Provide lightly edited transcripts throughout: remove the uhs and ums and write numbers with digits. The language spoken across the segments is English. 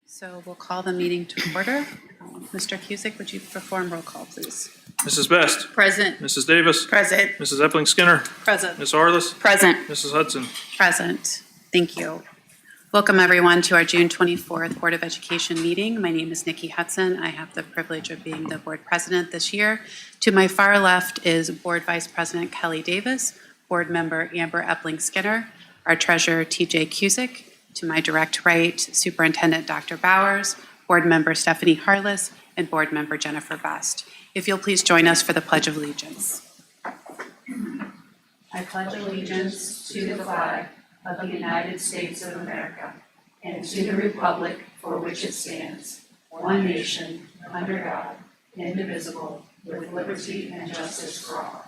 So we'll call the meeting to order. Mr. Cusick, would you perform roll call, please? Mrs. Best. Present. Mrs. Davis. Present. Mrs. Epling Skinner. Present. Ms. Harless. Present. Mrs. Hudson. Present. Thank you. Welcome, everyone, to our June 24th Board of Education meeting. My name is Nikki Hudson. I have the privilege of being the board president this year. To my far left is Board Vice President Kelly Davis, Board Member Amber Epling Skinner, our Treasurer TJ Cusick. To my direct right, Superintendent Dr. Bowers, Board Member Stephanie Harless, and Board Member Jennifer Best. If you'll please join us for the Pledge of Allegiance. I pledge allegiance to the flag of the United States of America and to the republic for which it stands, one nation, under God, indivisible, with liberty and justice for all.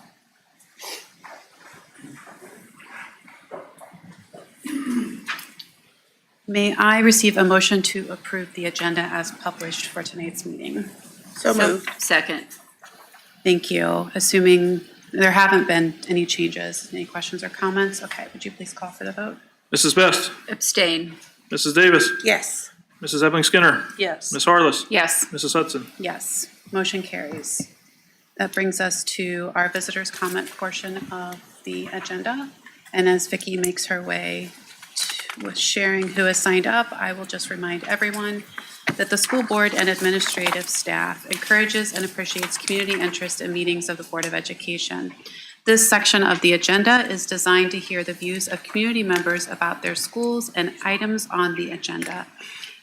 May I receive a motion to approve the agenda as published for tonight's meeting? So moved. Second. Thank you. Assuming there haven't been any changes, any questions or comments? Okay, would you please call for the vote? Mrs. Best. Abstain. Mrs. Davis. Yes. Mrs. Epling Skinner. Yes. Ms. Harless. Yes. Mrs. Hudson. Yes, motion carries. That brings us to our visitors' comment portion of the agenda. And as Vicki makes her way with sharing who has signed up, I will just remind everyone that the school board and administrative staff encourages and appreciates community interest in meetings of the Board of Education. This section of the agenda is designed to hear the views of community members about their schools and items on the agenda.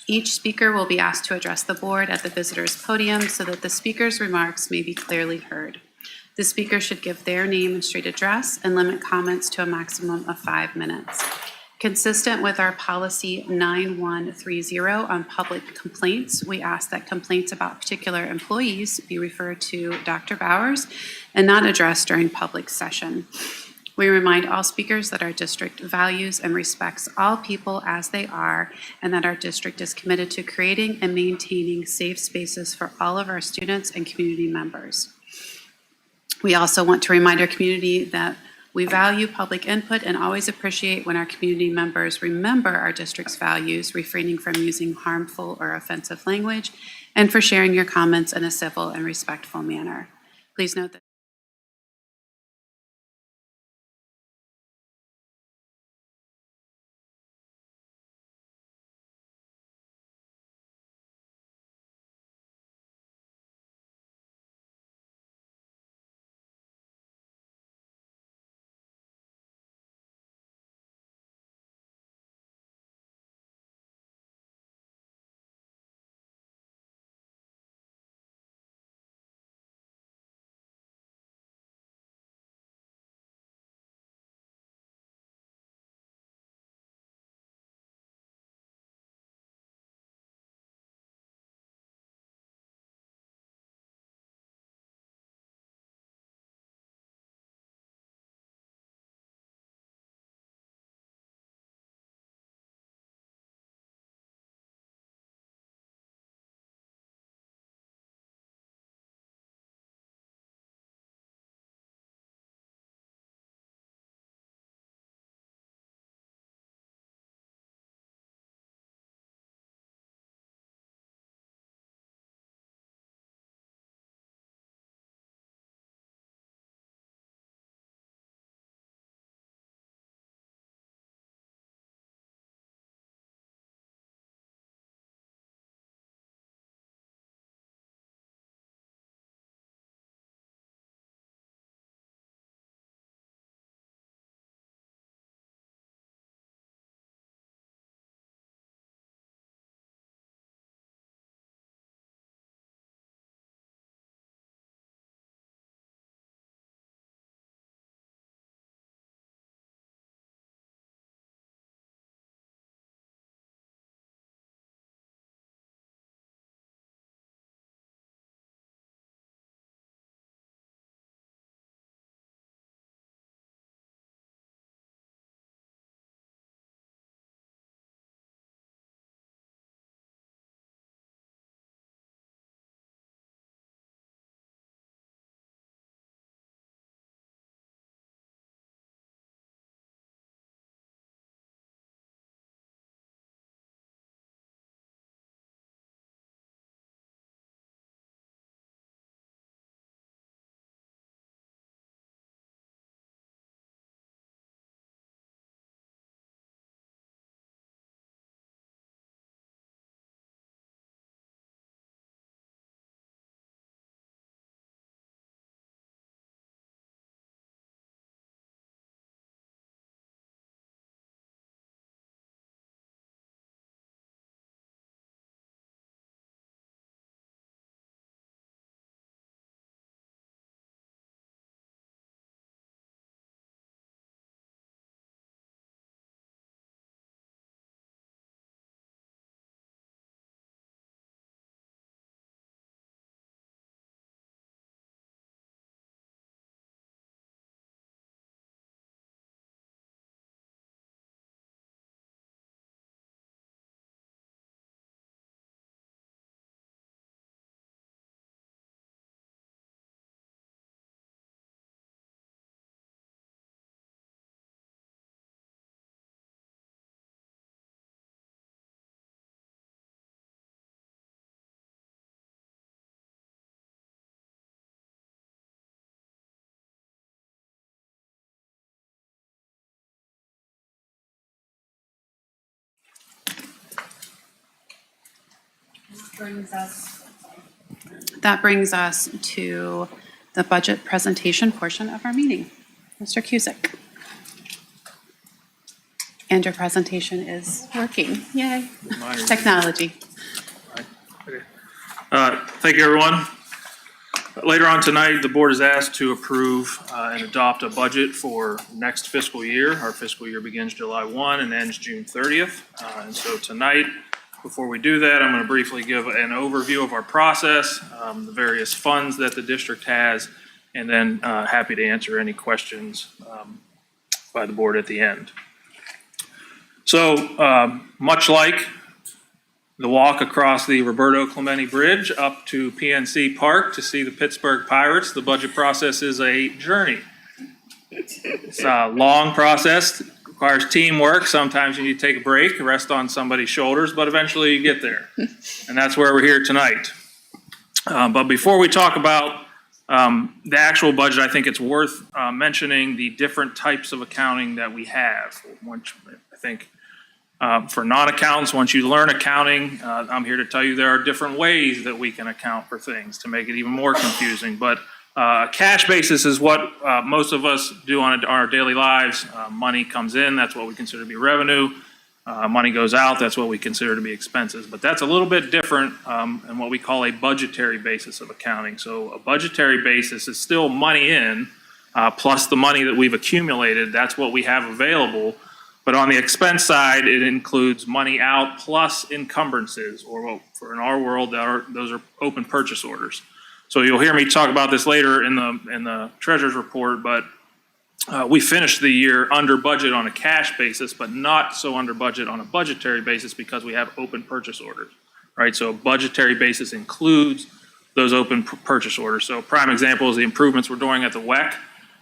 Each speaker will be asked to address the board at the visitors' podium so that the speaker's remarks may be clearly heard. The speaker should give their name and street address and limit comments to a maximum of 5 minutes. Consistent with our policy 9130 on public complaints, we ask that complaints about particular employees be referred to Dr. Bowers and not addressed during public session. We remind all speakers that our district values and respects all people as they are, and that our district is committed to creating and maintaining safe spaces for all of our students and community members. We also want to remind our community that we value public input and always appreciate when our community members remember our district's values, refraining from using harmful or offensive language, and for sharing your comments in a civil and respectful manner. Please note that That brings us to the budget presentation portion of our meeting. Mr. Cusick. And your presentation is working. Yay. Technology. Thank you, everyone. Later on tonight, the board is asked to approve and adopt a budget for next fiscal year. Our fiscal year begins July 1 and ends June 30th. And so tonight, before we do that, I'm going to briefly give an overview of our process, the various funds that the district has, and then happy to answer any questions by the board at the end. So much like the walk across the Roberto Clemente Bridge up to PNC Park to see the Pittsburgh Pirates, the budget process is a journey. It's a long process, requires teamwork. Sometimes you need to take a break, rest on somebody's shoulders, but eventually you get there. And that's where we're here tonight. But before we talk about the actual budget, I think it's worth mentioning the different types of accounting that we have. I think for non-accountants, once you learn accounting, I'm here to tell you there are different ways that we can account for things to make it even more confusing. But a cash basis is what most of us do on our daily lives. Money comes in, that's what we consider to be revenue. Money goes out, that's what we consider to be expenses. But that's a little bit different in what we call a budgetary basis of accounting. So a budgetary basis is still money in plus the money that we've accumulated. That's what we have available. But on the expense side, it includes money out plus encumbrances, or for in our world, those are open purchase orders. So you'll hear me talk about this later in the treasurer's report, but we finished the year under budget on a cash basis, but not so under budget on a budgetary basis because we have open purchase orders, right? So a budgetary basis includes those open purchase orders. So prime example is the improvements we're doing at the WEC.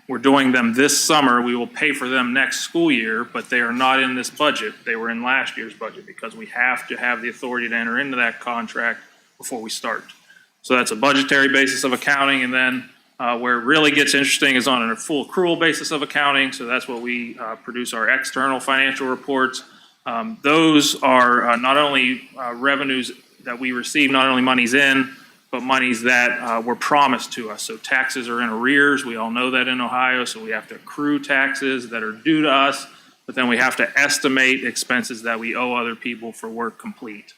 We're doing them this summer. We will pay for them next school year, but they are not in this budget. They were in last year's budget because we have to have the authority to enter into that contract before we start. So that's a budgetary basis of accounting. And then where it really gets interesting is on a full accrual basis of accounting. So that's what we produce our external financial reports. Those are not only revenues that we receive, not only monies in, but monies that were promised to us. So taxes are in arrears. We all know that in Ohio. So we have to accrue taxes that are due to us, but then we have to estimate expenses that we owe other people for work complete.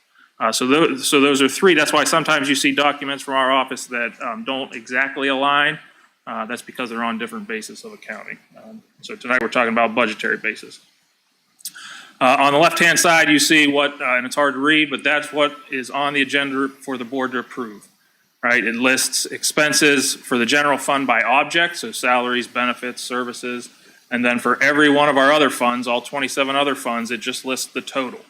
So those are three. That's why sometimes you see documents from our office that don't exactly align. That's because they're on different bases of accounting. So tonight we're talking about budgetary basis. On the left-hand side, you see what, and it's hard to read, but that's what is on the agenda for the board to approve. Right, it lists expenses for the general fund by object, so salaries, benefits, services, and then for every one of our other funds, all 27 other funds, it just lists the total.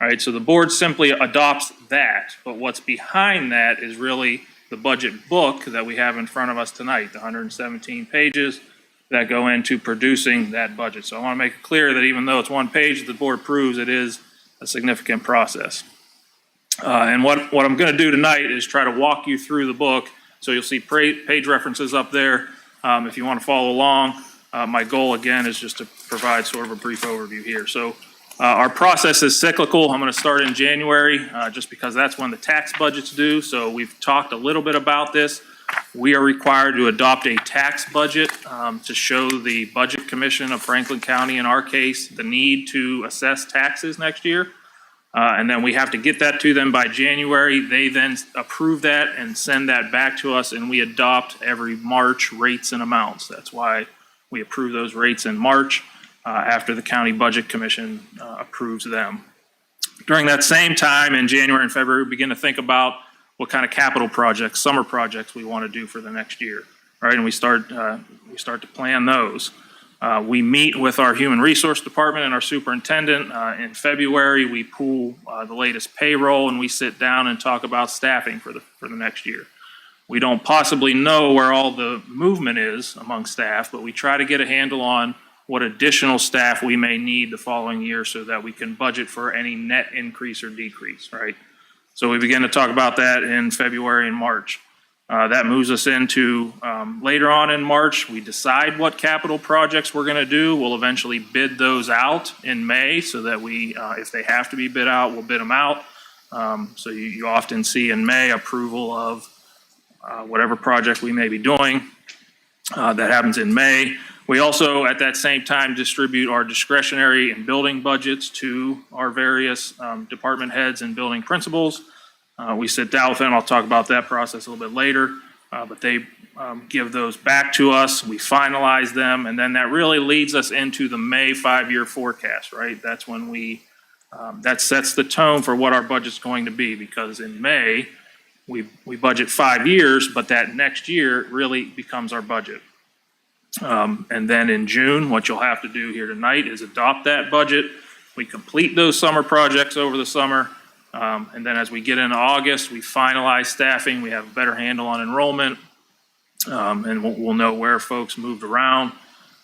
Right, so the board simply adopts that, but what's behind that is really the budget book that we have in front of us tonight, the 117 pages that go into producing that budget. So I want to make it clear that even though it's one page that the board approves, it is a significant process. And what I'm going to do tonight is try to walk you through the book. So you'll see page references up there if you want to follow along. My goal, again, is just to provide sort of a brief overview here. So our process is cyclical. I'm going to start in January just because that's when the tax budget's due. So we've talked a little bit about this. We are required to adopt a tax budget to show the Budget Commission of Franklin County, in our case, the need to assess taxes next year. And then we have to get that to them by January. They then approve that and send that back to us, and we adopt every March rates and amounts. That's why we approve those rates in March after the County Budget Commission approves them. During that same time in January and February, we begin to think about what kind of capital projects, summer projects we want to do for the next year, right? And we start to plan those. We meet with our Human Resource Department and our superintendent. In February, we pull the latest payroll and we sit down and talk about staffing for the next year. We don't possibly know where all the movement is among staff, but we try to get a handle on what additional staff we may need the following year so that we can budget for any net increase or decrease, right? So we begin to talk about that in February and March. That moves us into later on in March. We decide what capital projects we're going to do. We'll eventually bid those out in May so that we, if they have to be bid out, we'll bid them out. So you often see in May approval of whatever project we may be doing. That happens in May. We also, at that same time, distribute our discretionary and building budgets to our various department heads and building principals. We sit down with them. I'll talk about that process a little bit later. But they give those back to us. We finalize them, and then that really leads us into the May 5-year forecast, right? That's when that sets the tone for what our budget's going to be, because in May, we budget 5 years, but that next year really becomes our budget. And then in June, what you'll have to do here tonight is adopt that budget. We complete those summer projects over the summer. And then as we get into August, we finalize staffing. We have a better handle on enrollment. And we'll know where folks moved around.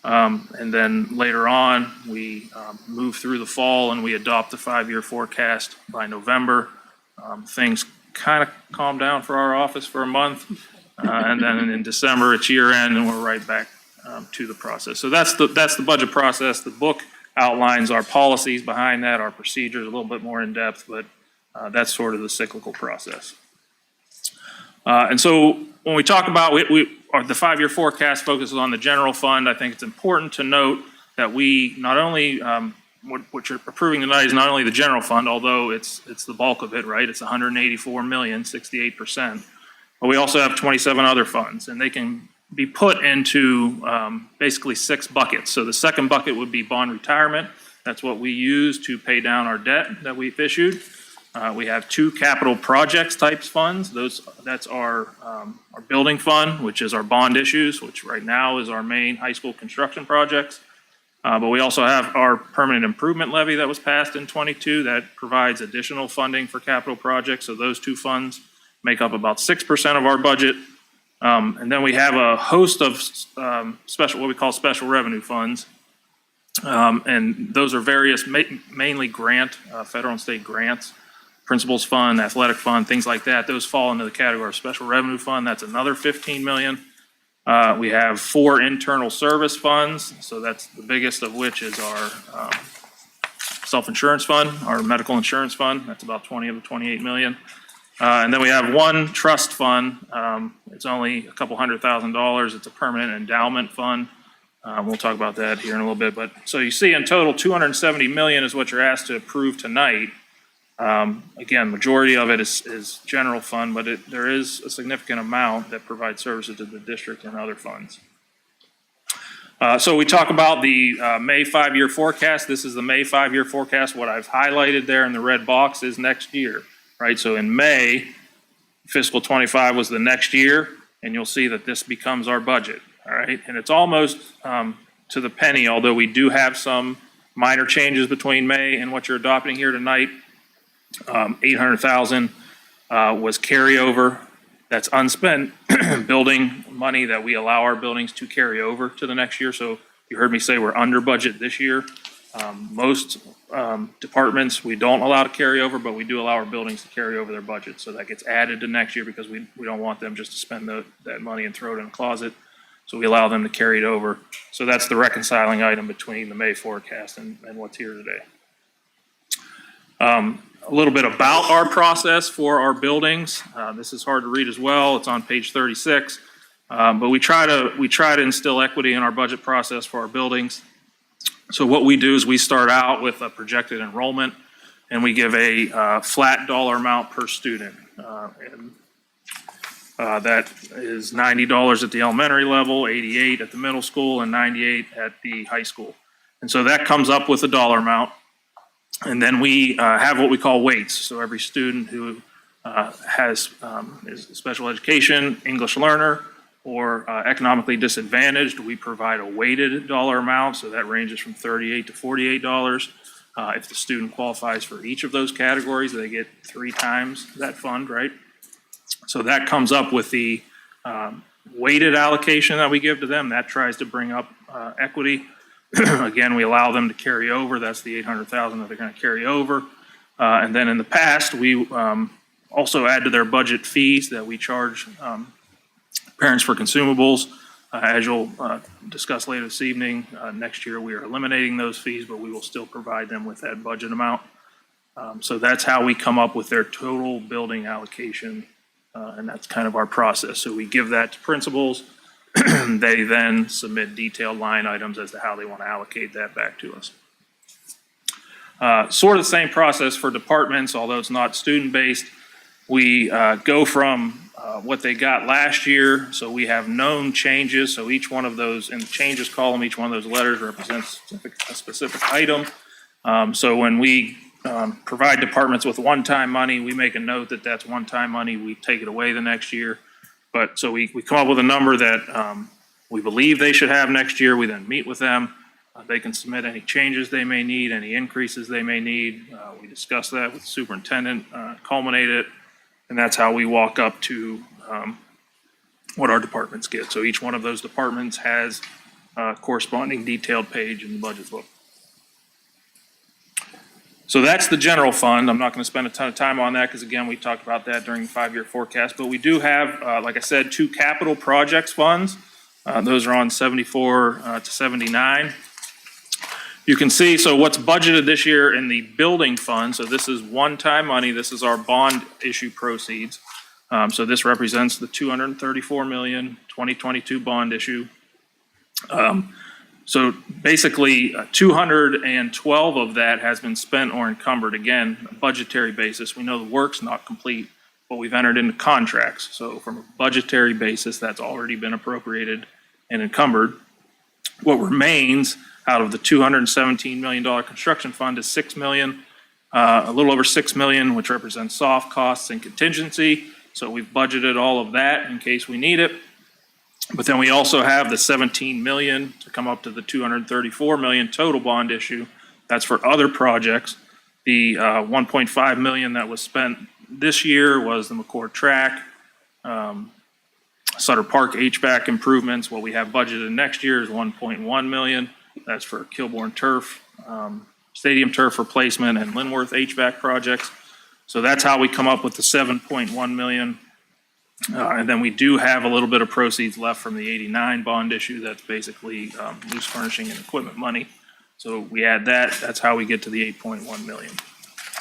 And then later on, we move through the fall and we adopt the 5-year forecast by November. Things kind of calm down for our office for a month. And then in December, it's year end and we're right back to the process. So that's the budget process. The book outlines our policies behind that, our procedures, a little bit more in depth, but that's sort of the cyclical process. And so when we talk about the 5-year forecast focuses on the general fund, I think it's important to note that we not only, what you're approving tonight is not only the general fund, although it's the bulk of it, right? It's 184 million, 68%. But we also have 27 other funds, and they can be put into basically 6 buckets. So the second bucket would be bond retirement. That's what we use to pay down our debt that we've issued. We have 2 capital projects types funds. That's our building fund, which is our bond issues, which right now is our main high school construction projects. But we also have our permanent improvement levy that was passed in '22 that provides additional funding for capital projects. So those 2 funds make up about 6% of our budget. And then we have a host of what we call special revenue funds. And those are various, mainly federal and state grants, principals fund, athletic fund, things like that. Those fall into the category of special revenue fund. That's another 15 million. We have 4 internal service funds. So that's the biggest of which is our self-insurance fund, our medical insurance fund. That's about 20 of the 28 million. And then we have 1 trust fund. It's only a couple $100,000. It's a permanent endowment fund. We'll talk about that here in a little bit. But so you see in total, 270 million is what you're asked to approve tonight. Again, majority of it is general fund, but there is a significant amount that provides services to the district and other funds. So we talk about the May 5-year forecast. This is the May 5-year forecast. What I've highlighted there in the red box is next year. Right, so in May, fiscal 25 was the next year, and you'll see that this becomes our budget, all right? And it's almost to the penny, although we do have some minor changes between May and what you're adopting here tonight. 800,000 was carryover. That's unspent building money that we allow our buildings to carry over to the next year. So you heard me say we're under budget this year. Most departments we don't allow to carry over, but we do allow our buildings to carry over their budget. So that gets added to next year because we don't want them just to spend that money and throw it in a closet. So we allow them to carry it over. So that's the reconciling item between the May forecast and what's here today. A little bit about our process for our buildings. This is hard to read as well. It's on page 36. But we try to instill equity in our budget process for our buildings. So what we do is we start out with a projected enrollment, and we give a flat dollar amount per student. That is $90 at the elementary level, $88 at the middle school, and $98 at the high school. And so that comes up with a dollar amount. And then we have what we call weights. So every student who is special education, English learner, or economically disadvantaged, we provide a weighted dollar amount. So that ranges from $38 to $48. If the student qualifies for each of those categories, they get 3 times that fund, right? So that comes up with the weighted allocation that we give to them. That tries to bring up equity. Again, we allow them to carry over. That's the 800,000 that they're going to carry over. And then in the past, we also add to their budget fees that we charge parents for consumables. As you'll discuss later this evening, next year we are eliminating those fees, but we will still provide them with that budget amount. So that's how we come up with their total building allocation, and that's kind of our process. So we give that to principals. They then submit detailed line items as to how they want to allocate that back to us. Sort of the same process for departments, although it's not student-based. We go from what they got last year, so we have known changes. So each one of those, in the changes column, each one of those letters represents a specific item. So when we provide departments with one-time money, we make a note that that's one-time money. We take it away the next year. But so we come up with a number that we believe they should have next year. We then meet with them. They can submit any changes they may need, any increases they may need. We discuss that with the superintendent, culminate it, and that's how we walk up to what our departments get. So each one of those departments has a corresponding detailed page in the budget book. So that's the general fund. I'm not going to spend a ton of time on that because, again, we talked about that during the 5-year forecast. But we do have, like I said, 2 capital projects funds. Those are on 74 to 79. You can see, so what's budgeted this year in the building fund. So this is one-time money. This is our bond issue proceeds. So this represents the $234 million 2022 bond issue. So basically, 212 of that has been spent or encumbered. Again, a budgetary basis. We know the work's not complete, but we've entered into contracts. So from a budgetary basis, that's already been appropriated and encumbered. What remains out of the $217 million construction fund is $6 million, a little over $6 million, which represents soft costs and contingency. So we've budgeted all of that in case we need it. But then we also have the $17 million to come up to the $234 million total bond issue. That's for other projects. The $1.5 million that was spent this year was the McCord track, Sutter Park HVAC improvements. What we have budgeted next year is $1.1 million. That's for Kilbourne turf, stadium turf replacement, and Linworth HVAC projects. So that's how we come up with the $7.1 million. And then we do have a little bit of proceeds left from the 89 bond issue. That's basically loose furnishing and equipment money. So we add that. That's how we get to the 8.1 million.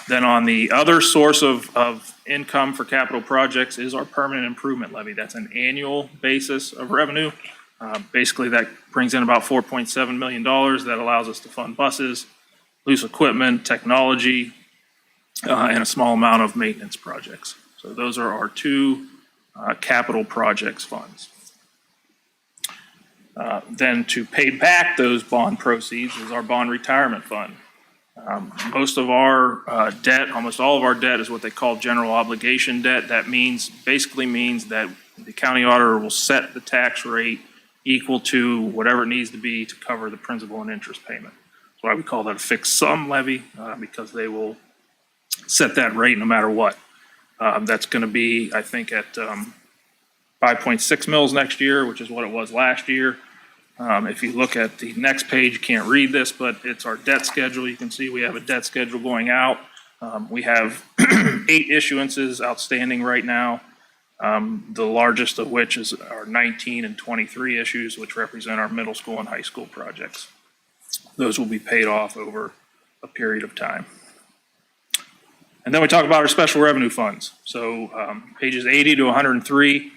Then on the other source of income for capital projects is our permanent improvement levy. That's an annual basis of revenue. Basically, that brings in about $4.7 million. That allows us to fund buses, loose equipment, technology, and a small amount of maintenance projects. So those are our 2 capital projects funds. Then to pay back those bond proceeds is our bond retirement fund. Most of our debt, almost all of our debt, is what they call general obligation debt. That basically means that the county auditor will set the tax rate equal to whatever it needs to be to cover the principal and interest payment. That's why we call that a fixed sum levy, because they will set that rate no matter what. That's going to be, I think, at 5.6 mils next year, which is what it was last year. If you look at the next page, you can't read this, but it's our debt schedule. You can see we have a debt schedule going out. We have 8 issuances outstanding right now, the largest of which is our 19 and 23 issues, which represent our middle school and high school projects. Those will be paid off over a period of time. And then we talk about our special revenue funds. So pages 80 to 103,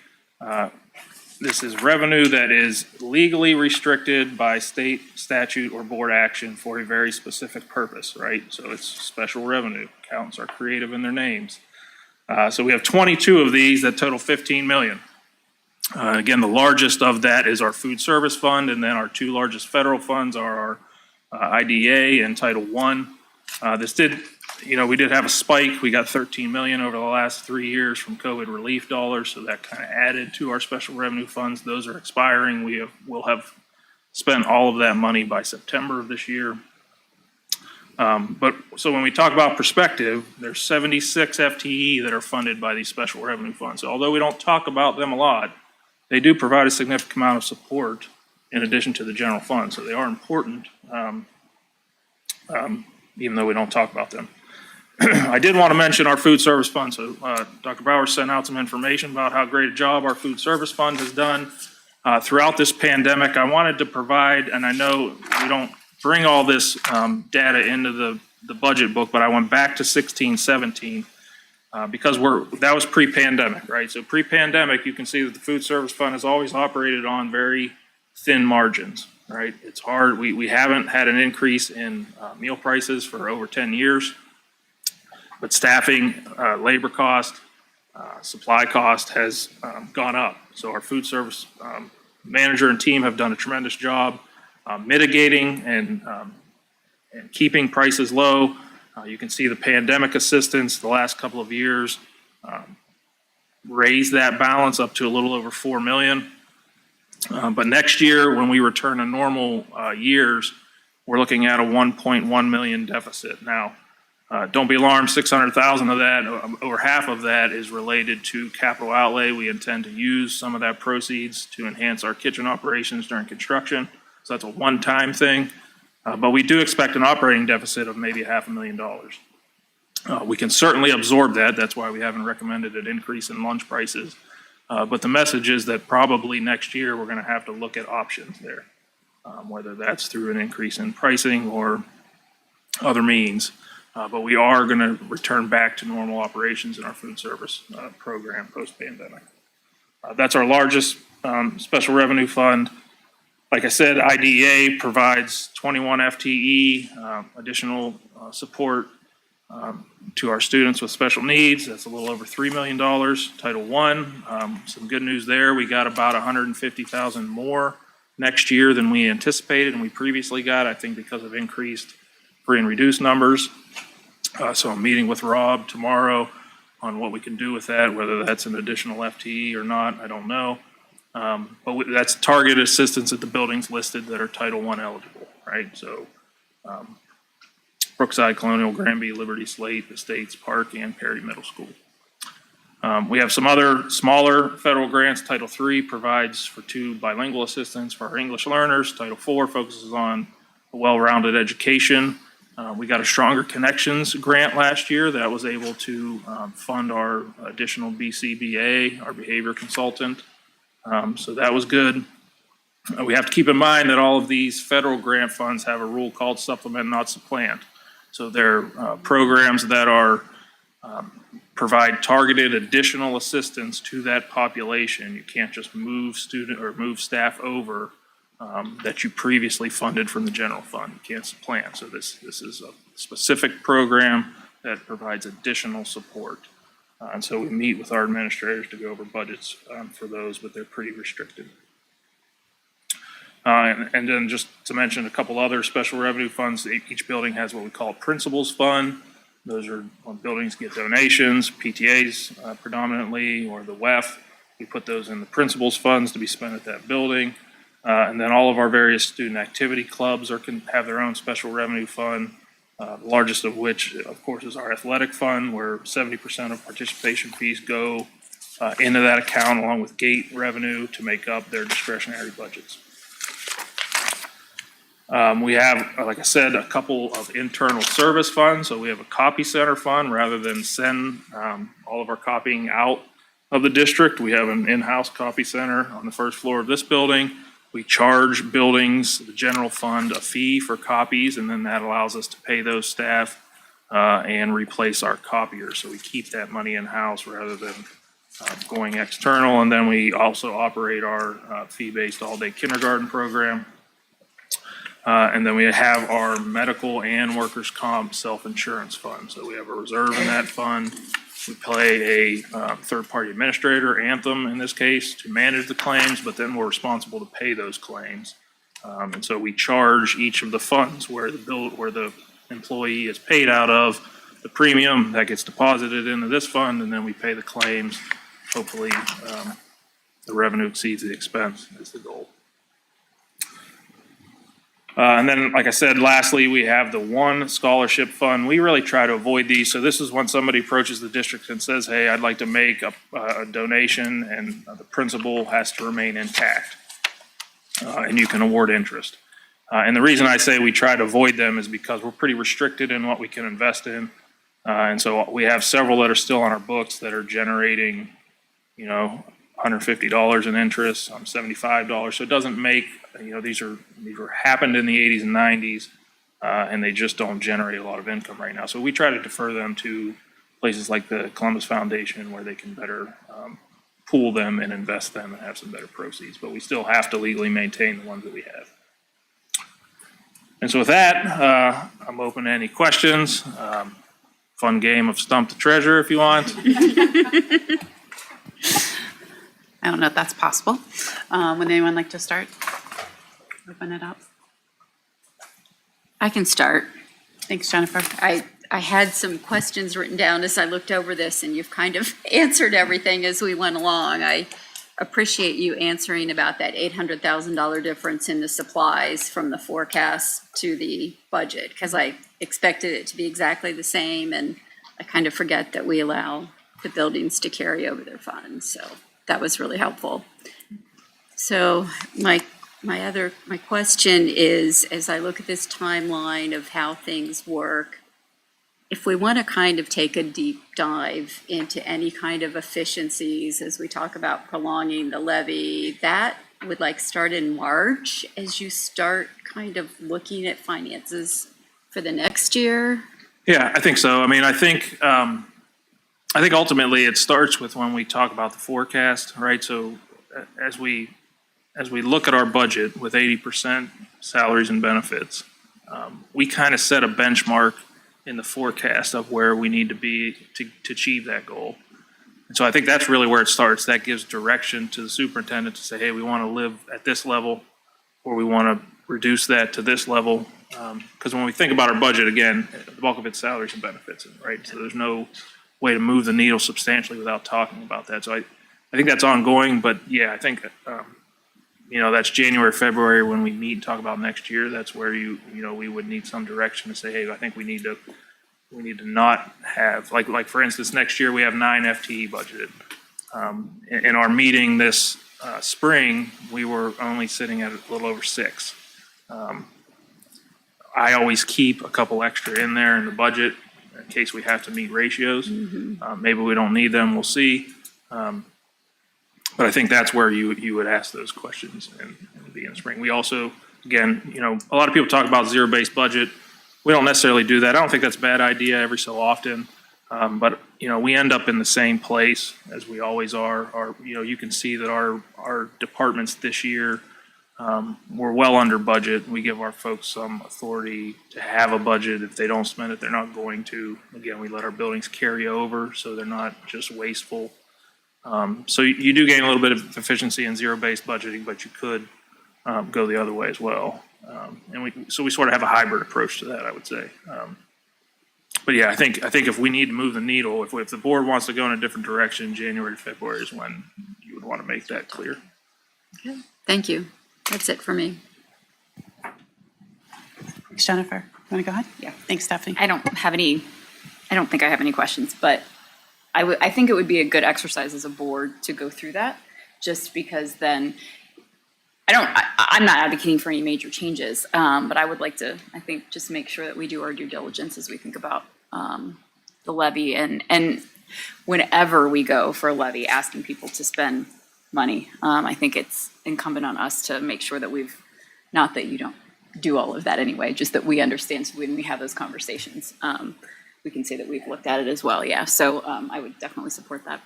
this is revenue that is legally restricted by state statute or board action for a very specific purpose, right? So it's special revenue. Accountants are creative in their names. So we have 22 of these that total $15 million. Again, the largest of that is our food service fund, and then our 2 largest federal funds are our IDA and Title I. We did have a spike. We got $13 million over the last 3 years from COVID relief dollars, so that kind of added to our special revenue funds. Those are expiring. We'll have spent all of that money by September of this year. So when we talk about perspective, there's 76 FTE that are funded by these special revenue funds. So although we don't talk about them a lot, they do provide a significant amount of support in addition to the general fund. So they are important, even though we don't talk about them. I did want to mention our food service fund. So Dr. Bauer sent out some information about how great a job our food service fund has done throughout this pandemic. I wanted to provide, and I know we don't bring all this data into the the budget book, but I went back to 16, 17 because that was pre-pandemic, right? So pre-pandemic, you can see that the food service fund has always operated on very thin margins, right? It's hard. We haven't had an increase in meal prices for over 10 years, but staffing, labor cost, supply cost has gone up. So our food service manager and team have done a tremendous job mitigating and keeping prices low. You can see the pandemic assistance the last couple of years raised that balance up to a little over 4 million. But next year, when we return to normal years, we're looking at a 1.1 million deficit. Now, don't be alarmed, 600,000 of that, over half of that is related to capital outlay. We intend to use some of that proceeds to enhance our kitchen operations during construction. So that's a one-time thing. But we do expect an operating deficit of maybe $500,000. We can certainly absorb that. That's why we haven't recommended an increase in lunch prices. But the message is that probably next year we're going to have to look at options there, whether that's through an increase in pricing or other means. But we are going to return back to normal operations in our food service program post-pandemic. That's our largest special revenue fund. Like I said, IDEA provides 21 FTE, additional support to our students with special needs. That's a little over $3 million. Title I, some good news there. We got about 150,000 more next year than we anticipated and we previously got, I think because of increased free and reduced numbers. So I'm meeting with Rob tomorrow on what we can do with that, whether that's an additional FTE or not, I don't know. But that's targeted assistance at the buildings listed that are Title I eligible, right? So Brookside, Colonial, Granby, Liberty, Slate, Estates, Park, and Perry Middle School. We have some other smaller federal grants. Title III provides for 2 bilingual assistants for our English learners. Title IV focuses on a well-rounded education. We got a Stronger Connections grant last year that was able to fund our additional BCBA, our behavior consultant. So that was good. We have to keep in mind that all of these federal grant funds have a rule called supplement, not supplant. So they're programs that are provide targeted additional assistance to that population. You can't just move staff over that you previously funded from the general fund. You can't supplant. So this is a specific program that provides additional support. And so we meet with our administrators to go over budgets for those, but they're pretty restricted. And then just to mention a couple other special revenue funds, each building has what we call a principals fund. Those are when buildings get donations, PTAs predominantly, or the WEF. We put those in the principals funds to be spent at that building. And then all of our various student activity clubs can have their own special revenue fund. The largest of which, of course, is our athletic fund, where 70% of participation fees go into that account along with gate revenue to make up their discretionary budgets. We have, like I said, a couple of internal service funds. So we have a copy center fund. Rather than send all of our copying out of the district, we have an in-house copy center on the first floor of this building. We charge buildings, the general fund, a fee for copies, and then that allows us to pay those staff and replace our copiers. So we keep that money in-house rather than going external. And then we also operate our fee-based all-day kindergarten program. And then we have our medical and workers' comp self-insurance fund. So we have a reserve in that fund. We pay a third-party administrator, Anthem in this case, to manage the claims, but then we're responsible to pay those claims. And so we charge each of the funds where the employee is paid out of the premium that gets deposited into this fund, and then we pay the claims. Hopefully, the revenue exceeds the expense is the goal. And then, like I said, lastly, we have the one scholarship fund. We really try to avoid these. So this is when somebody approaches the district and says, hey, I'd like to make a donation, and the principal has to remain intact. And you can award interest. And the reason I say we try to avoid them is because we're pretty restricted in what we can invest in. And so we have several that are still on our books that are generating, $150 in interest, $75. So it doesn't make, these were happened in the 80s and 90s. and they just don't generate a lot of income right now. So we try to defer them to places like the Columbus Foundation where they can better pool them and invest them and have some better proceeds. But we still have to legally maintain the ones that we have. And so with that, I'm open to any questions. Fun game of Stump the Treasurer if you want. I don't know if that's possible. Would anyone like to start? Open it up. I can start. Thanks, Jennifer. I had some questions written down as I looked over this, and you've kind of answered everything as we went along. I appreciate you answering about that $800,000 difference in the supplies from the forecast to the budget, because I expected it to be exactly the same, and I kind of forget that we allow the buildings to carry over their funds, so that was really helpful. So my question is, as I look at this timeline of how things work, if we want to kind of take a deep dive into any kind of efficiencies as we talk about prolonging the levy, that would like start in March as you start kind of looking at finances for the next year? Yeah, I think so. I mean, I think ultimately it starts with when we talk about the forecast, right? So as we look at our budget with 80% salaries and benefits, we kind of set a benchmark in the forecast of where we need to be to achieve that goal. And so I think that's really where it starts. That gives direction to the superintendent to say, hey, we want to live at this level, or we want to reduce that to this level. Because when we think about our budget, again, the bulk of it's salaries and benefits, right? So there's no way to move the needle substantially without talking about that. So I think that's ongoing, but yeah, I think, that's January, February when we meet and talk about next year. That's where we would need some direction to say, hey, I think we need to not have, like for instance, next year we have 9 FTE budgeted. In our meeting this spring, we were only sitting at a little over 6. I always keep a couple extra in there in the budget in case we have to meet ratios. Maybe we don't need them, we'll see. But I think that's where you would ask those questions and be in the spring. We also, again, a lot of people talk about zero-based budget. We don't necessarily do that. I don't think that's a bad idea every so often. But we end up in the same place as we always are. You can see that our departments this year, we're well under budget. We give our folks some authority to have a budget. If they don't spend it, they're not going to. Again, we let our buildings carry over so they're not just wasteful. So you do gain a little bit of efficiency in zero-based budgeting, but you could go the other way as well. And we sort of have a hybrid approach to that, I would say. But yeah, I think if we need to move the needle, if the board wants to go in a different direction, January to February is when you would want to make that clear. Okay, thank you. That's it for me. Thanks, Jennifer. Want to go ahead? Yeah. Thanks, Stephanie. I don't think I have any questions, but I think it would be a good exercise as a board to go through that, just because then I'm not advocating for any major changes, but I would like to, I think, just make sure that we do our due diligence as we think about the levy and whenever we go for a levy, asking people to spend money. I think it's incumbent on us to make sure that not that you don't do all of that anyway, just that we understand so when we have those conversations, we can say that we've looked at it as well. Yeah, so I would definitely support that.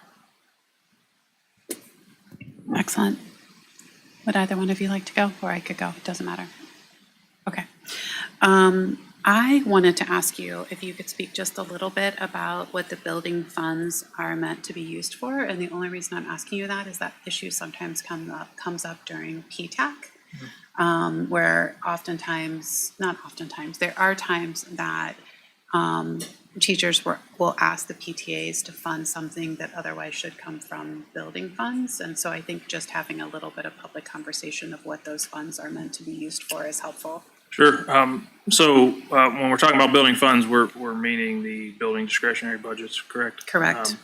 Excellent. Would either one of you like to go, or I could go? It doesn't matter. Okay. I wanted to ask you if you could speak just a little bit about what the building funds are meant to be used for. And the only reason I'm asking you that is that issue sometimes comes up during PTAC, where there are times that teachers will ask the PTAs to fund something that otherwise should come from building funds. And so I think just having a little bit of public conversation of what those funds are meant to be used for is helpful. Sure. So when we're talking about building funds, we're meaning the building discretionary budgets, correct? Correct.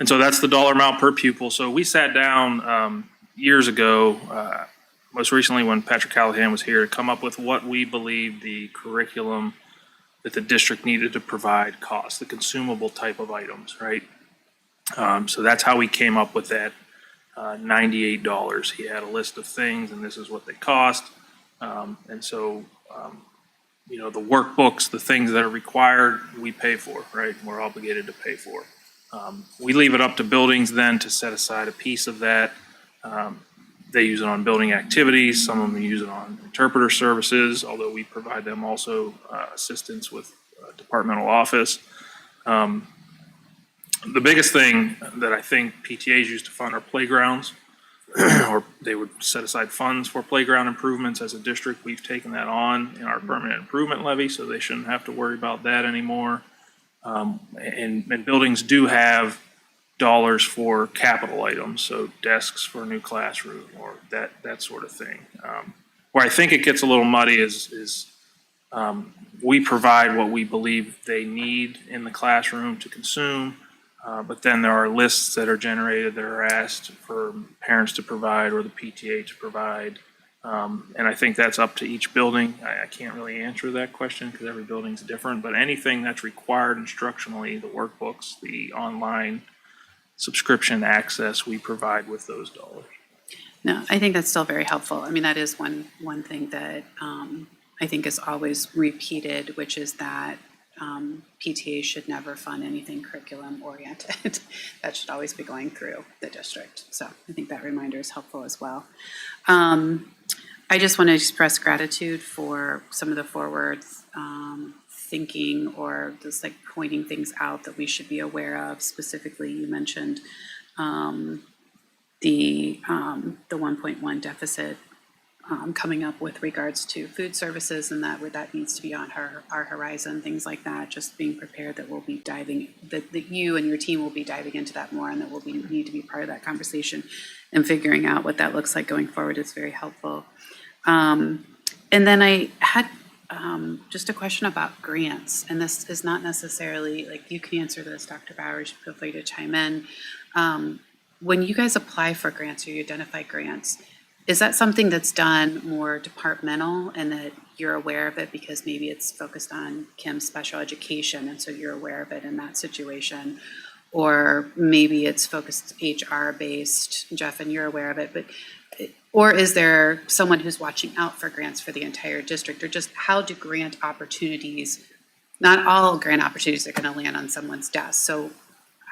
And so that's the dollar amount per pupil. So we sat down years ago, most recently when Patrick Callahan was here, to come up with what we believe the curriculum that the district needed to provide cost, the consumable type of items, right? So that's how we came up with that $98. He had a list of things, and this is what they cost. And so the workbooks, the things that are required, we pay for, right? We're obligated to pay for. We leave it up to buildings then to set aside a piece of that. They use it on building activities. Some of them use it on interpreter services, although we provide them also assistance with departmental office. The biggest thing that I think PTAs use to fund are playgrounds, or they would set aside funds for playground improvements. As a district, we've taken that on in our permanent improvement levy, so they shouldn't have to worry about that anymore. And buildings do have dollars for capital items, so desks for a new classroom or that sort of thing. Where I think it gets a little muddy is we provide what we believe they need in the classroom to consume, but then there are lists that are generated that are asked for parents to provide or the PTA to provide. And I think that's up to each building. I can't really answer that question because every building's different, but anything that's required instructionally, the workbooks, the online subscription access, we provide with those dollars. No, I think that's still very helpful. I mean, that is one thing that I think is always repeated, which is that PTA should never fund anything curriculum oriented. That should always be going through the district. So I think that reminder is helpful as well. I just want to express gratitude for some of the forward thinking or just like pointing things out that we should be aware of. Specifically, you mentioned the 1.1 deficit coming up with regards to food services, and that needs to be on our horizon, things like that. Just being prepared that we'll be that you and your team will be diving into that more, and that we'll need to be part of that conversation and figuring out what that looks like going forward is very helpful. And then I had just a question about grants, and this is not necessarily, like, you can answer this, Dr. Bowers, feel free to chime in. When you guys apply for grants or you identify grants, is that something that's done more departmental and that you're aware of it because maybe it's focused on Kim's special education and so you're aware of it in that situation? Or maybe it's focused HR based, Jeff, and you're aware of it, or is there someone who's watching out for grants for the entire district? Or just how do grant opportunities, not all grant opportunities are going to land on someone's desk. So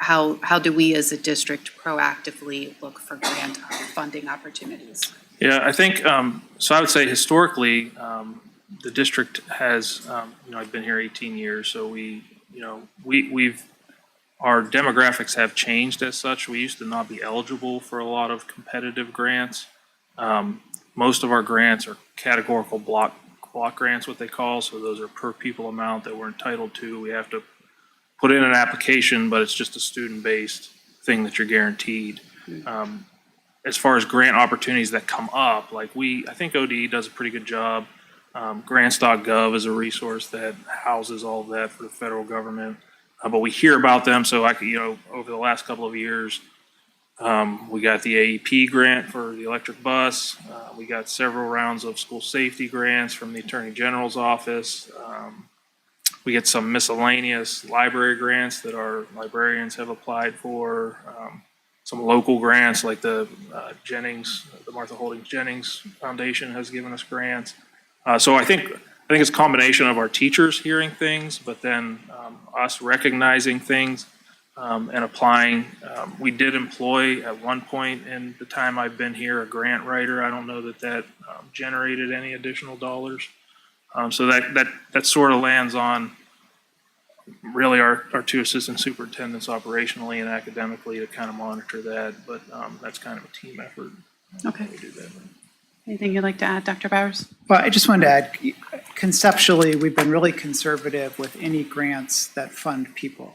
how do we as a district proactively look for grant funding opportunities? Yeah, I think, so I would say historically, the district has, I've been here 18 years, so our demographics have changed as such. We used to not be eligible for a lot of competitive grants. Most of our grants are categorical block grants, what they call, so those are per pupil amount that we're entitled to. We have to put in an application, but it's just a student-based thing that you're guaranteed. As far as grant opportunities that come up, I think ODE does a pretty good job. Grants.gov is a resource that houses all of that for the federal government. But we hear about them, so over the last couple of years, we got the AEP grant for the electric bus. We got several rounds of school safety grants from the Attorney General's office. We get some miscellaneous library grants that our librarians have applied for. Some local grants like the Martha Holdings Jennings Foundation has given us grants. So I think it's a combination of our teachers hearing things, but then us recognizing things and applying. We did employ at one point in the time I've been here a grant writer. I don't know that generated any additional dollars. So that sort of lands on really our two assistant superintendents operationally and academically to kind of monitor that, but that's kind of a team effort. Okay. We do that. Anything you'd like to add, Dr. Bowers? Well, I just wanted to add, conceptually, we've been really conservative with any grants that fund people.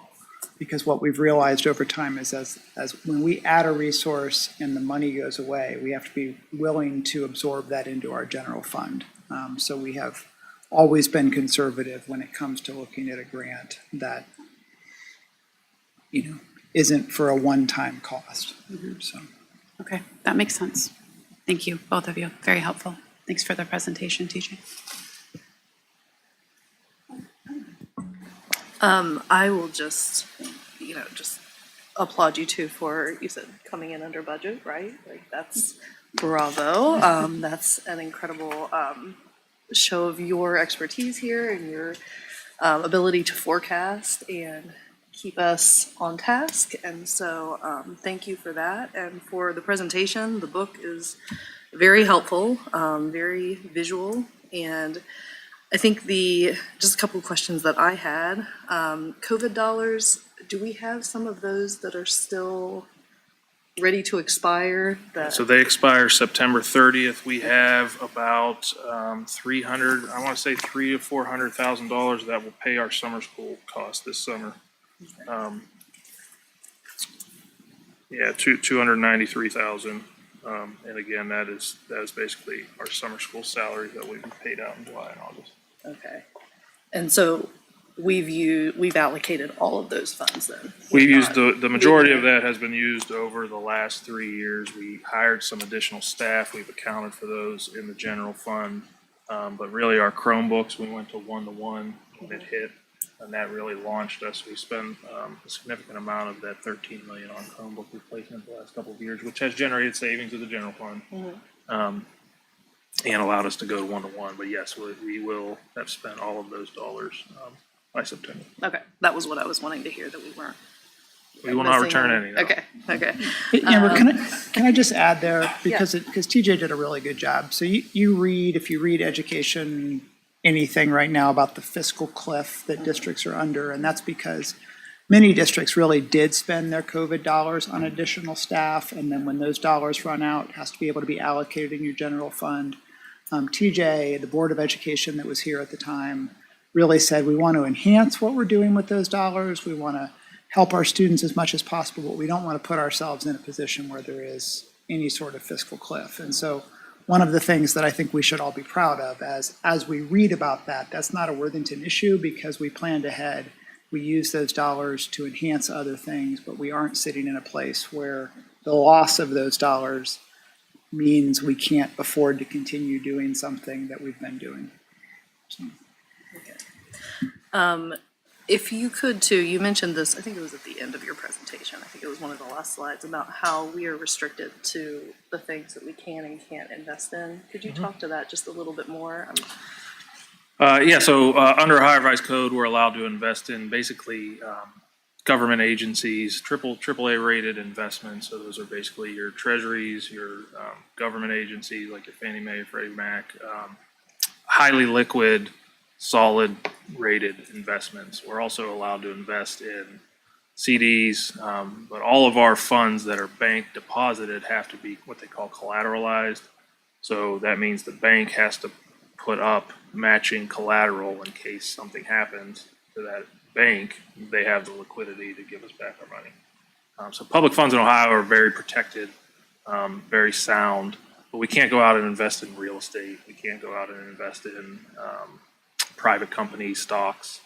Because what we've realized over time is as when we add a resource and the money goes away, we have to be willing to absorb that into our general fund. So we have always been conservative when it comes to looking at a grant that, isn't for a one-time cost. So. Okay, that makes sense. Thank you, both of you. Very helpful. Thanks for the presentation, TJ. I will just applaud you two for, you said, coming in under budget, right? Like, that's bravo. That's an incredible show of your expertise here and your ability to forecast and keep us on task. And so thank you for that. And for the presentation, the book is very helpful, very visual. And I think just a couple of questions that I had, COVID dollars, do we have some of those that are still ready to expire? So they expire September 30th. We have about 300, I want to say $300,000 to $400,000 that will pay our summer school cost this summer. Yeah, 293,000. And again, that is basically our summer school salary that we paid out in July and August. Okay. And so we've allocated all of those funds then? We've used the majority of that has been used over the last 3 years. We hired some additional staff. We've accounted for those in the general fund. But really our Chromebooks, we went to 1-to-1 when it hit, and that really launched us. We spent a significant amount of that $13 million on Chromebook replacement the last couple of years, which has generated savings to the general fund. And allowed us to go to 1-to-1. But yes, we will have spent all of those dollars by September. Okay, that was what I was wanting to hear, that we weren't. We will not missing return any. any. No. Okay. Amber, can I just add there, because TJ did a really good job. So if you read education, anything right now about the fiscal cliff that districts are under, and that's because many districts really did spend their COVID dollars on additional staff, and then when those dollars run out, it has to be able to be allocated in your general fund. TJ, the Board of Education that was here at the time, really said we want to enhance what we're doing with those dollars. We want to help our students as much as possible, but we don't want to put ourselves in a position where there is any sort of fiscal cliff. And so one of the things that I think we should all be proud of as we read about that, that's not a Worthington issue because we planned ahead. We use those dollars to enhance other things, but we aren't sitting in a place where the loss of those dollars means we can't afford to continue doing something that we've been doing. So. If you could too, you mentioned this, I think it was at the end of your presentation. I think it was one of the last slides about how we are restricted to the things that we can and can't invest in. Could you talk to that just a little bit more? So under Ohio Revised Code, we're allowed to invest in basically government agencies, AAA rated investments. So those are basically your treasuries, your government agencies like your Fannie Mae, Freddie Mac, highly liquid, solid rated investments. We're also allowed to invest in CDs, but all of our funds that are bank deposited have to be what they call collateralized. So that means the bank has to put up matching collateral in case something happens to that bank. They have the liquidity to give us back our money. So public funds in Ohio are very protected, very sound, but we can't go out and invest in real estate. We can't go out and invest in private companies, stocks,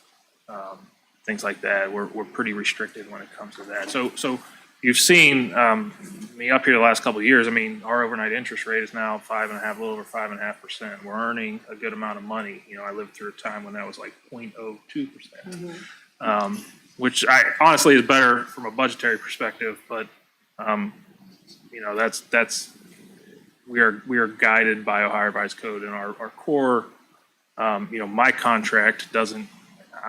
things like that. We're pretty restricted when it comes to that. So you've seen me up here the last couple of years. I mean, our overnight interest rate is now 5.5%, a little over 5.5%. We're earning a good amount of money. You know, I lived through a time when that was like 0.02%, which I honestly is better from a budgetary perspective. But you know, we are guided by Ohio Revised Code, and our core. You know, my contract doesn't,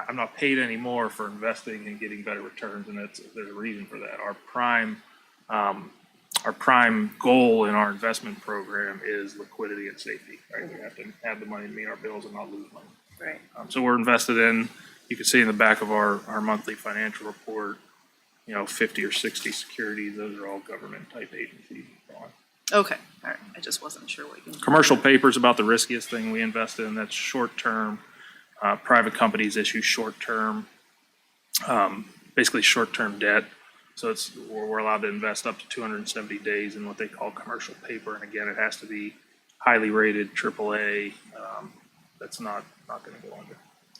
I'm not paid any more for investing and getting better returns, and there's a reason for that. Our prime goal in our investment program is liquidity and safety, right? We have to have the money to meet our bills and not lose money. Right. So we're invested in, you can see in the back of our monthly financial report, you know, 50 or 60 securities. Those are all government type agencies. Okay, all right. I just wasn't sure what you meant. Commercial paper is about the riskiest thing we invest in. That's short term. Private companies issue short term, basically short term debt. So we're allowed to invest up to 270 days in what they call commercial paper. And again, it has to be highly rated AAA. That's not going to go under.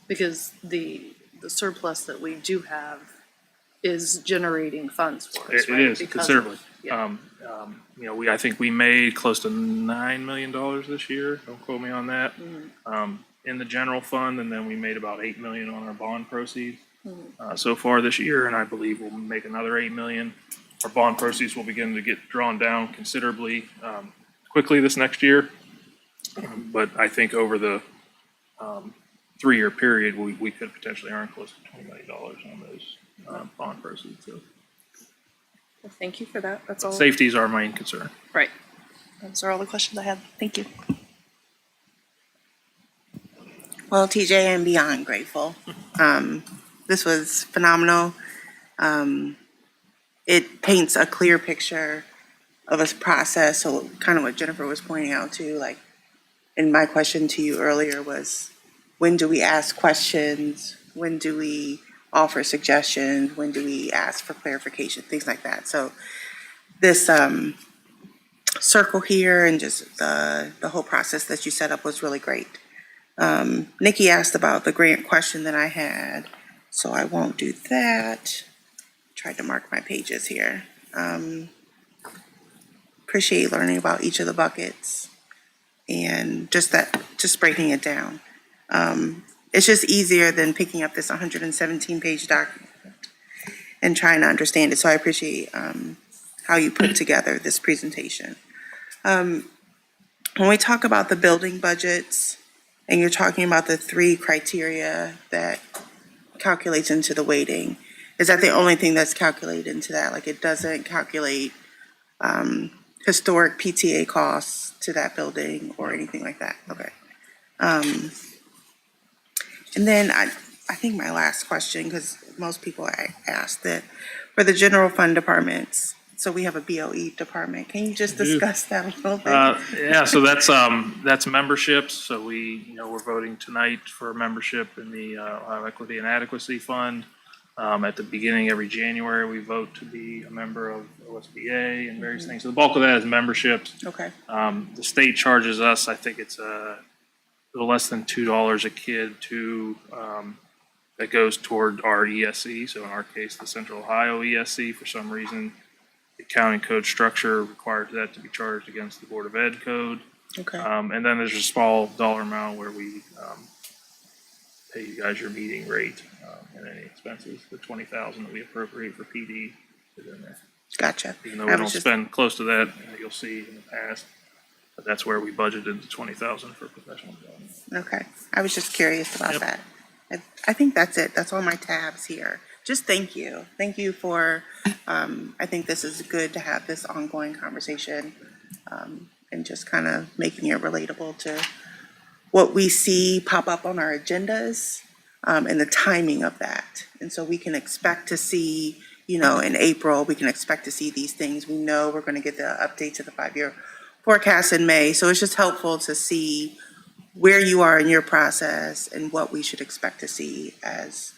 Because the surplus that we do have is generating funds for us, right? It is Because considerably. yeah. You know, I think we made close to $9 million this year. Don't quote me on that. In the general fund, and then we made about $8 million on our bond proceeds so far this year, and I believe we'll make another $8 million. Our bond proceeds will begin to get drawn down considerably quickly this next year, but I think over the 3-year period, we could potentially earn close to $20 million on those bond proceeds. So Well, thank you for that. That's all. safety is our main concern. Right. Those are all the questions I had. Thank you. Well, TJ, I'm beyond grateful. This was phenomenal. It paints a clear picture of a process. So kind of what Jennifer was pointing out too, like, and my question to you earlier was, when do we ask questions? When do we offer suggestions? When do we ask for clarification? Things like that. So this circle here and just the whole process that you set up was really great. Nikki asked about the grant question that I had, so I won't do that. Tried to mark my pages here. Appreciate learning about each of the buckets and just breaking it down. It's just easier than picking up this 117-page document and trying to understand it. So I appreciate how you put together this presentation. When we talk about the building budgets, and you're talking about the 3 criteria that calculates into the weighting, is that the only thing that's calculated into that? Like, it doesn't calculate historic PTA costs to that building or anything like that? Okay. And then I think my last question, because most people asked it, for the general fund departments, so we have a BOE department. Can you just discuss that a little bit? Yeah, so that's memberships. So we're voting tonight for a membership in the Ohio Equity and Adequacy Fund. At the beginning every January, we vote to be a member of OSBA and various things. So the bulk of that is memberships. Okay. The state charges us, I think it's a little less than $2 a kid that goes toward our ESC. So in our case, the Central Ohio ESC, for some reason, the accounting code structure requires that to be charged against the Board of Ed code. Okay. And then there's a small dollar amount where we pay you guys your meeting rate and any expenses. The $20,000 that we appropriate for PD is in there. Gotcha. Even though we don't spend close to that, you'll see in the past, but that's where we budgeted the $20,000 for professional development. Okay. I was just curious about Yep. that. I think that's it. That's all my tabs here. Just thank you. Thank you for, I think this is good to have this ongoing conversation and just kind of making it relatable to what we see pop up on our agendas and the timing of that. And so we can expect to see, in April, we can expect to see these things. We know we're going to get the update to the 5-year forecast in May. So it's just helpful to see where you are in your process and what we should expect to see as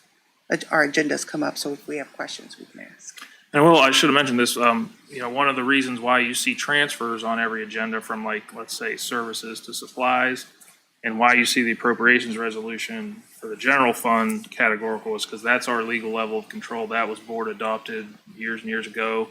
our agendas come up. So if we have questions, we can ask. And well, I should have mentioned this, one of the reasons why you see transfers on every agenda from, like, let's say, services to supplies, and why you see the appropriations resolution for the general fund categorical is because that's our legal level of control. That was board adopted years and years ago.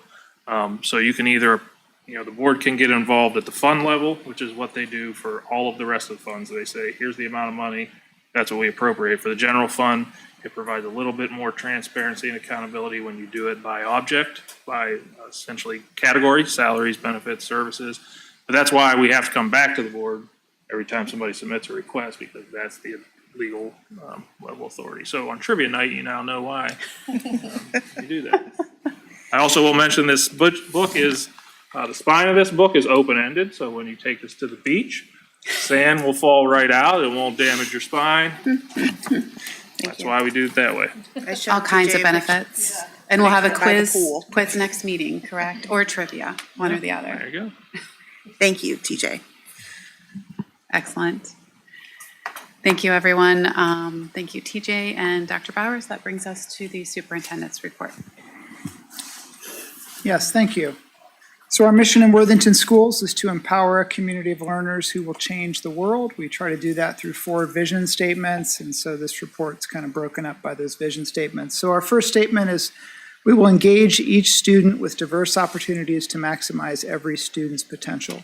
So you can either, the board can get involved at the fund level, which is what they do for all of the rest of the funds. They say, here's the amount of money, that's what we appropriate. For the general fund, it provides a little bit more transparency and accountability when you do it by object, by essentially category, salaries, benefits, services. But that's why we have to come back to the board every time somebody submits a request, because that's the legal level authority. So on trivia night, you now know why you do that. I also will mention this book is, the spine of this book is open-ended. So when you take this to the beach, sand will fall right out. It won't damage your spine. That's why we do it that way. All kinds of benefits. And we'll have a By the pool. quiz next meeting, correct? Or trivia, one or the other. There you go. Thank you, TJ. Excellent. Thank you, everyone. Thank you, TJ and Dr. Bowers. That brings us to the superintendent's report. Yes, thank you. So our mission in Worthington Schools is to empower a community of learners who will change the world. We try to do that through 4 vision statements, and so this report's kind of broken up by those vision statements. So our first statement is, we will engage each student with diverse opportunities to maximize every student's potential.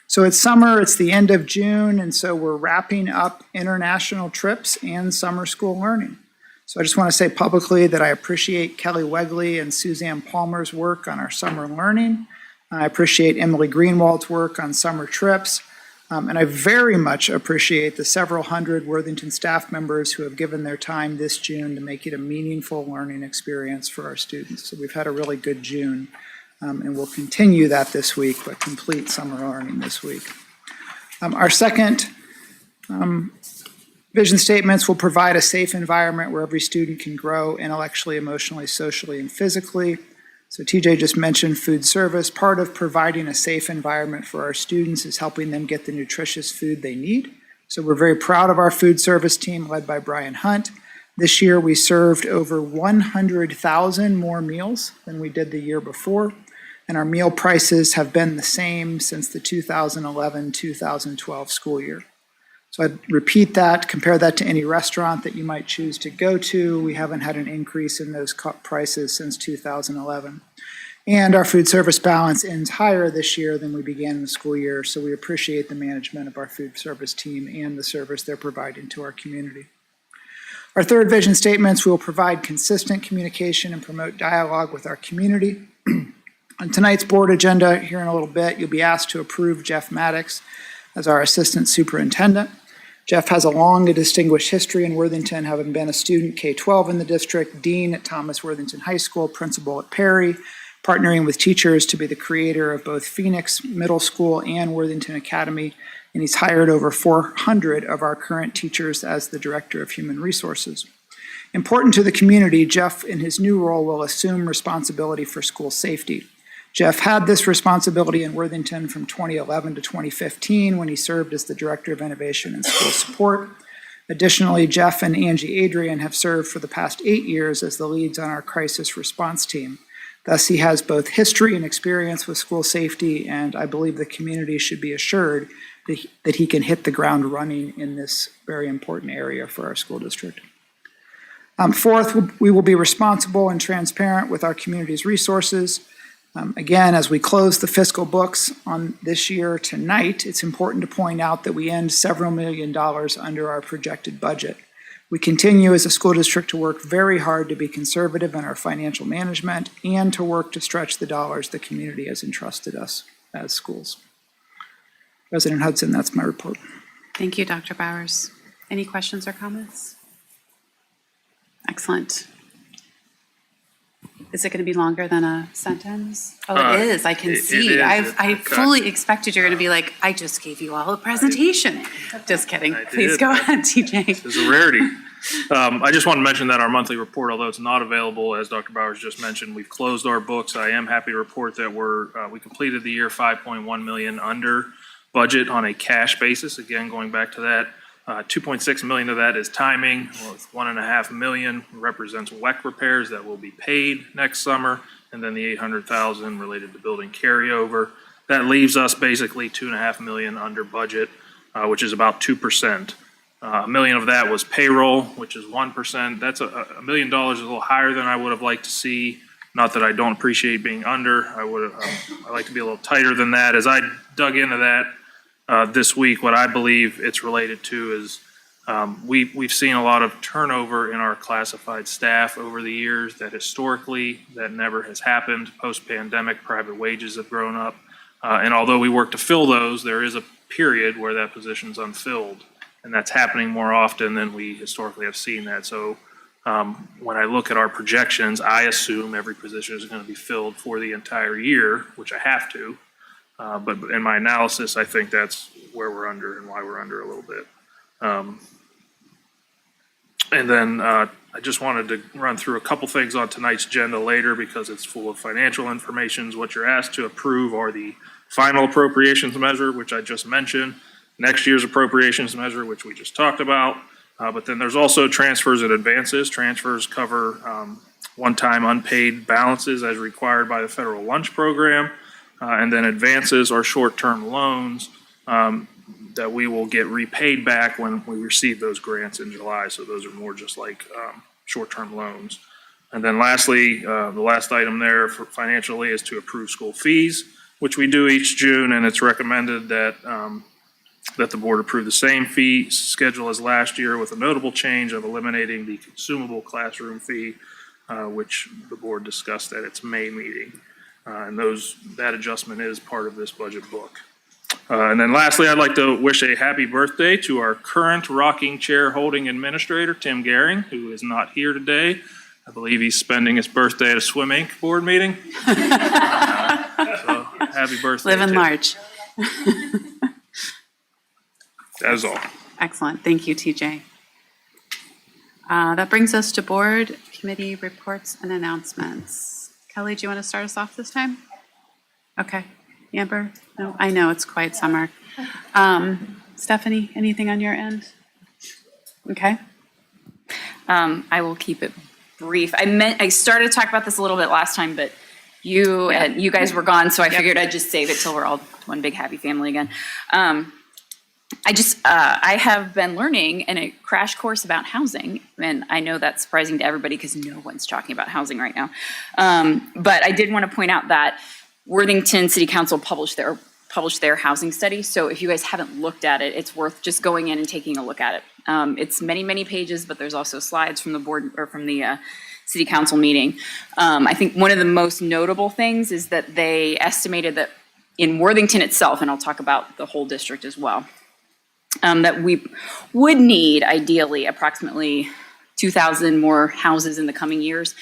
So it's summer, it's the end of June, and so we're wrapping up international trips and summer school learning. So I just want to say publicly that I appreciate Kelly Wegley and Suzanne Palmer's work on our summer learning. I appreciate Emily Greenwald's work on summer trips. And I very much appreciate the several hundred Worthington staff members who have given their time this June to make it a meaningful learning experience for our students. So we've had a really good June, and we'll continue that this week, but complete summer learning this week. Our second vision statements will provide a safe environment where every student can grow intellectually, emotionally, socially, and physically. So TJ just mentioned food service. Part of providing a safe environment for our students is helping them get the nutritious food they need. So we're very proud of our food service team led by Brian Hunt. This year we served over 100,000 more meals than we did the year before, and our meal prices have been the same since the 2011-2012 school year. So I'd repeat that, compare that to any restaurant that you might choose to go to. We haven't had an increase in those prices since 2011. And our food service balance ends higher this year than we began the school year, so we appreciate the management of our food service team and the service they're providing to our community. Our third vision statements, we will provide consistent communication and promote dialogue with our community. On tonight's board agenda, here in a little bit, you'll be asked to approve Jeff Maddox as our assistant superintendent. Jeff has a long and distinguished history in Worthington, having been a student K-12 in the district, dean at Thomas Worthington High School, principal at Perry, partnering with teachers to be the creator of both Phoenix Middle School and Worthington Academy, and he's hired over 400 of our current teachers as the Director of Human Resources. Important to the community, Jeff, in his new role, will assume responsibility for school safety. Jeff had this responsibility in Worthington from 2011 to 2015 when he served as the Director of Innovation and School Support. Additionally, Jeff and Angie Adrian have served for the past 8 years as the leads on our crisis response team. Thus, he has both history and experience with school safety, and I believe the community should be assured that he can hit the ground running in this very important area for our school district. Fourth, we will be responsible and transparent with our community's resources. Again, as we close the fiscal books on this year tonight, it's important to point out that we end several $1 million under our projected budget. We continue as a school district to work very hard to be conservative in our financial management and to work to stretch the dollars the community has entrusted us as schools. President Hudson, that's my report. Thank you, Dr. Bowers. Any questions or comments? Excellent. Is it going to be longer than a sentence? Oh, it is. I can see. is. I fully expected you're going to be like, I just gave you all a presentation. Just kidding. Please did. go ahead, TJ. It's a rarity. I just want to mention that our monthly report, although it's not available, as Dr. Bowers just mentioned, we've closed our books. I am happy to report that we completed the year 5.1 million under budget on a cash basis. Again, going back to that, 2.6 million of that is timing. Well, 1.5 million represents WEC repairs that will be paid next summer, and then the 800,000 related to building carryover. That leaves us basically 2.5 million under budget, which is about 2%. $1 million of that was payroll, which is 1%. That's $1 million is a little higher than I would have liked to see. Not that I don't appreciate being under. I like to be a little tighter than that. As I dug into that this week, what I believe it's related to is we've seen a lot of turnover in our classified staff over the years that historically that never has happened. Post-pandemic, private wages have grown up. And although we work to fill those, there is a period where that position's unfilled. And that's happening more often than we historically have seen that. So when I look at our projections, I assume every position is going to be filled for the entire year, which I have to. But in my analysis, I think that's where we're under and why we're under a little bit. And then I just wanted to run through a couple things on tonight's agenda later because it's full of financial information. What you're asked to approve are the final appropriations measure, which I just mentioned, next year's appropriations measure, which we just talked about. But then there's also transfers and advances. Transfers cover one-time unpaid balances as required by the federal lunch program. And then advances are short-term loans that we will get repaid back when we receive those grants in July. So those are more just like short-term loans. And then lastly, the last item there for financially is to approve school fees, which we do each June, and it's recommended that that the board approve the same fee schedule as last year with a notable change of eliminating the consumable classroom fee, which the board discussed at its May meeting. And that adjustment is part of this budget book. And then lastly, I'd like to wish a happy birthday to our current rocking chair holding administrator, Tim Gehring, who is not here today. I believe he's spending his birthday at a swim ink board meeting. So happy birthday, Live and Tim. large. That is all. Excellent. Thank you, TJ. That brings us to board committee reports and announcements. Kelly, do you want to start us off this time? Okay. Amber? No, I know it's quiet summer. Stephanie, anything on your end? Okay. I will keep it brief. I started to talk about this a little bit last time, but you guys were gone, so I figured I'd just save it till we're all one big happy family again. I have been learning in a crash course about housing, and I know that's surprising to everybody because no one's talking about housing right now. But I did want to point out that Worthington City Council published their housing study. So if you guys haven't looked at it, it's worth just going in and taking a look at it. It's many, many pages, but there's also slides from the board or from the City Council meeting. I think one of the most notable things is that they estimated that in Worthington itself, and I'll talk about the whole district as well, that we would need ideally approximately 2,000 more houses in the coming years.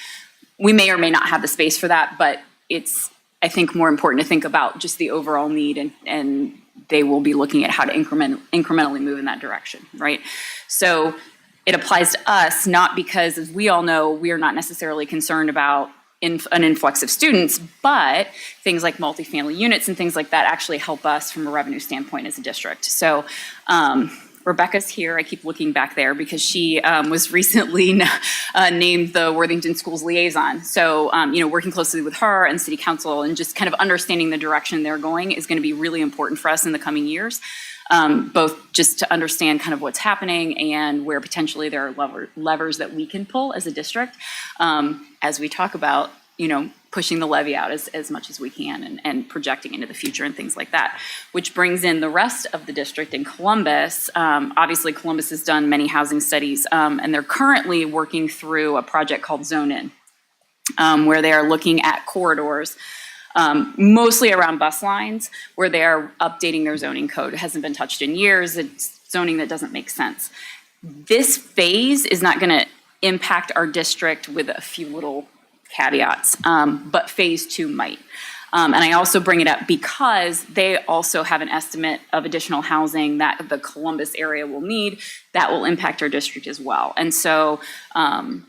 We may or may not have the space for that, but it's, I think, more important to think about just the overall need, and they will be looking at how to incrementally move in that direction, right? So it applies to us, not because, as we all know, we are not necessarily concerned about an influx of students, but things like multifamily units and things like that actually help us from a revenue standpoint as a district. So Rebecca's here. I keep looking back there because she was recently named the Worthington Schools Liaison. So, working closely with her and City Council and just kind of understanding the direction they're going is going to be really important for us in the coming years, both just to understand kind of what's happening and where potentially there are levers that we can pull as a district as we talk about, pushing the levy out as much as we can and projecting into the future and things like that, which brings in the rest of the district in Columbus. Obviously, Columbus has done many housing studies, and they're currently working through a project called Zone In, where they are looking at corridors, mostly around bus lines, where they are updating their zoning code. It hasn't been touched in years. It's zoning that doesn't make sense. This phase is not going to impact our district with a few little caveats, but phase 2 might. And I also bring it up because they also have an estimate of additional housing that the Columbus area will need that will impact our district as well. And so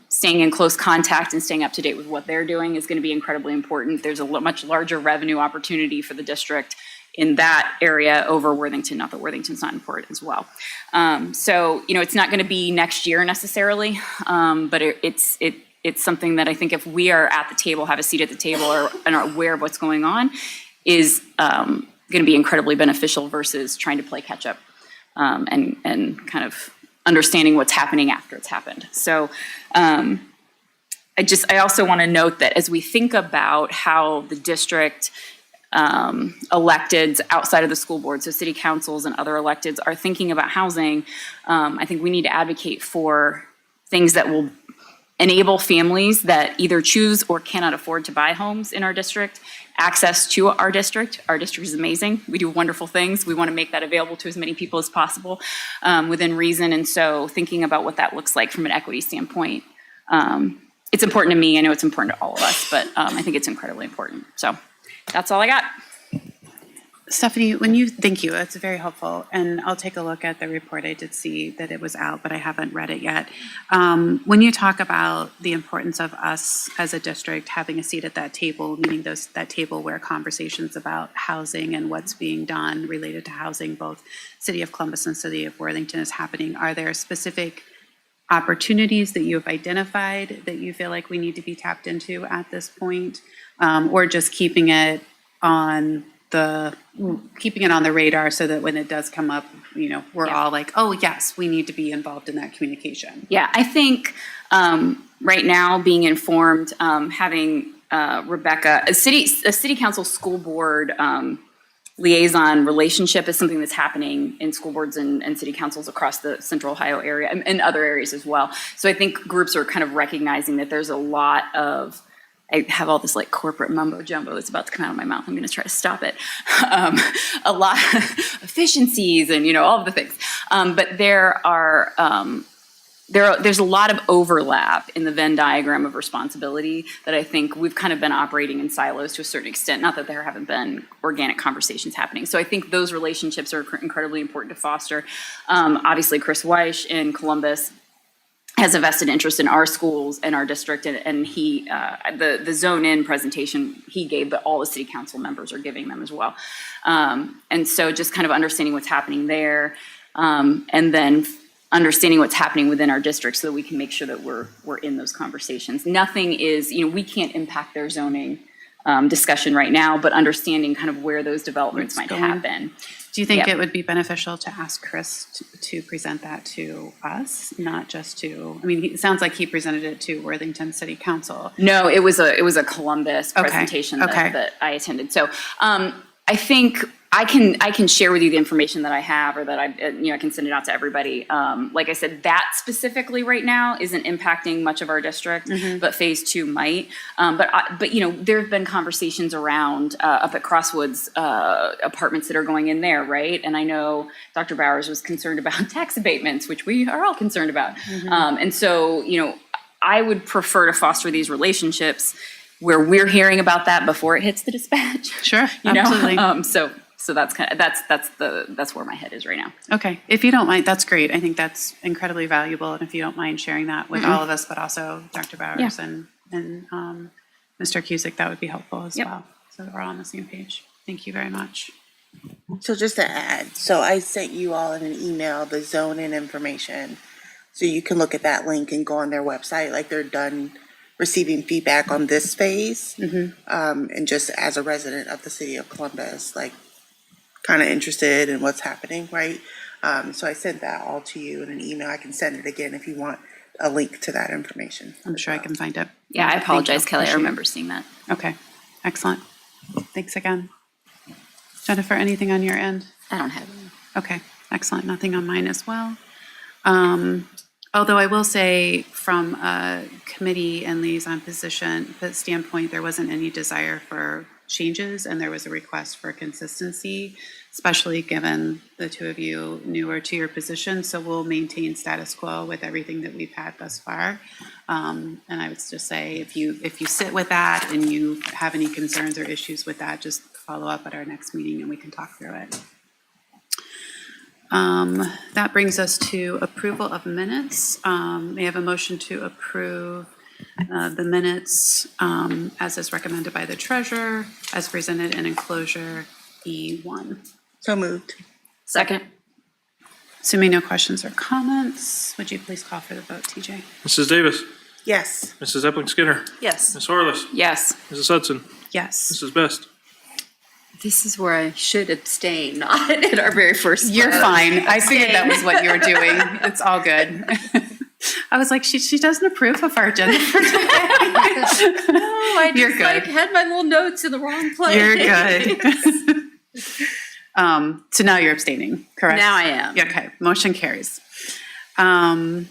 staying in close contact and staying up to date with what they're doing is going to be incredibly important. There's a much larger revenue opportunity for the district in that area over Worthington, not that Worthington's not important as well. So, it's not going to be next year necessarily, but it's something that I think if we are at the table, have a seat at the table, and are aware of what's going on, is going to be incredibly beneficial versus trying to play catch up and kind of understanding what's happening after it's happened. So I also want to note that as we think about how the district electeds outside of the school board, so city councils and other electeds are thinking about housing, I think we need to advocate for things that will enable families that either choose or cannot afford to buy homes in our district access to our district. Our district is amazing. We do wonderful things. We want to make that available to as many people as possible within reason. And so thinking about what that looks like from an equity standpoint, it's important to me. I know it's important to all of us, but I think it's incredibly important. So that's all I got. Stephanie, thank you, that's very helpful, and I'll take a look at the report. I did see that it was out, but I haven't read it yet. When you talk about the importance of us as a district having a seat at that table, meaning that table where conversations about housing and what's being done related to housing, both City of Columbus and City of Worthington is happening, are there specific opportunities that you have identified that you feel like we need to be tapped into at this point, or just keeping it on the radar so that when it does come up, we're all like, oh yes, we need to be involved in that communication. Yeah, I think right now being informed, having Rebecca, a city council school board liaison relationship is something that's happening in school boards and city councils across the central Ohio area and other areas as well. So I think groups are kind of recognizing that there's a lot of I have all this like corporate mumbo jumbo that's about to come out of my mouth. I'm going to try to stop it. A lot of efficiencies and, all of the things. But there's a lot of overlap in the Venn diagram of responsibility that I think we've kind of been operating in silos to a certain extent. Not that there haven't been organic conversations happening. So I think those relationships are incredibly important to foster. Obviously, Chris Weish in Columbus has a vested interest in our schools and our district, and he, the zone in presentation he gave, but all the city council members are giving them as well. And so just kind of understanding what's happening there, and then understanding what's happening within our district so that we can make sure that we're in those conversations. Nothing is, we can't impact their zoning discussion right now, but understanding kind of where those developments might happen. Do you think Yep. it would be beneficial to ask Chris to present that to us, not just to, it sounds like he presented it to Worthington City Council. No, it was a Columbus Okay, presentation okay. that I attended. So I think I can share with you the information that I have, or that I can send it out to everybody. Like I said, that specifically right now isn't impacting much of our district, but phase 2 might. But there have been conversations around up at Crosswoods apartments that are going in there, right? And I know Dr. Bowers was concerned about tax abatements, which we are all concerned about. And so I would prefer to foster these relationships where we're hearing about that before it hits the dispatch. Sure, absolutely. So that's kind of that's where my head is right now. Okay, if you don't mind, that's great. I think that's incredibly valuable, and if you don't mind sharing that with all of us, but also Dr. Bowers and Mr. Cusick, that would be helpful as Yep. well, so that we're all on the same page. Thank you very much. So just to add, so I sent you all in an email the zone and information. So you can look at that link and go on their website, like they're done receiving feedback on this phase. And just as a resident of the city of Columbus, like kind of interested in what's happening, right? So I sent that all to you in an email. I can send it again if you want a link to that information. I'm sure I can find it. Yeah, I Thank apologize, you. Kelly. I Appreciate it. remember seeing that. Okay, excellent. Thanks again. Jennifer, anything on your end? I don't have any. Okay, excellent. Nothing on mine as well. Although I will say from a committee and liaison position standpoint, there wasn't any desire for changes, and there was a request for consistency, especially given the two of you newer to your position. So we'll maintain status quo with everything that we've had thus far. And I would just say, if you sit with that and you have any concerns or issues with that, just follow up at our next meeting and we can talk through it. That brings us to approval of minutes. May I have a motion to approve the minutes as is recommended by the treasurer, as presented in enclosure E1. So moved. Second. Assuming no questions or comments, would you please call for the vote, TJ? Mrs. Davis, Yes. Mrs. Epling Skinner, Yes. Ms. Harless, Yes. Mrs. Hudson, Yes. Mrs. Best. This is where I should abstain, not at our very first You're vote. fine. I figured that was what you were doing. It's all good. I was like, she doesn't approve of our agenda for today. Oh, I You're just good. had my little notes in the wrong place. You're good. So now you're abstaining, correct? Now I am. Okay, motion carries. Mr.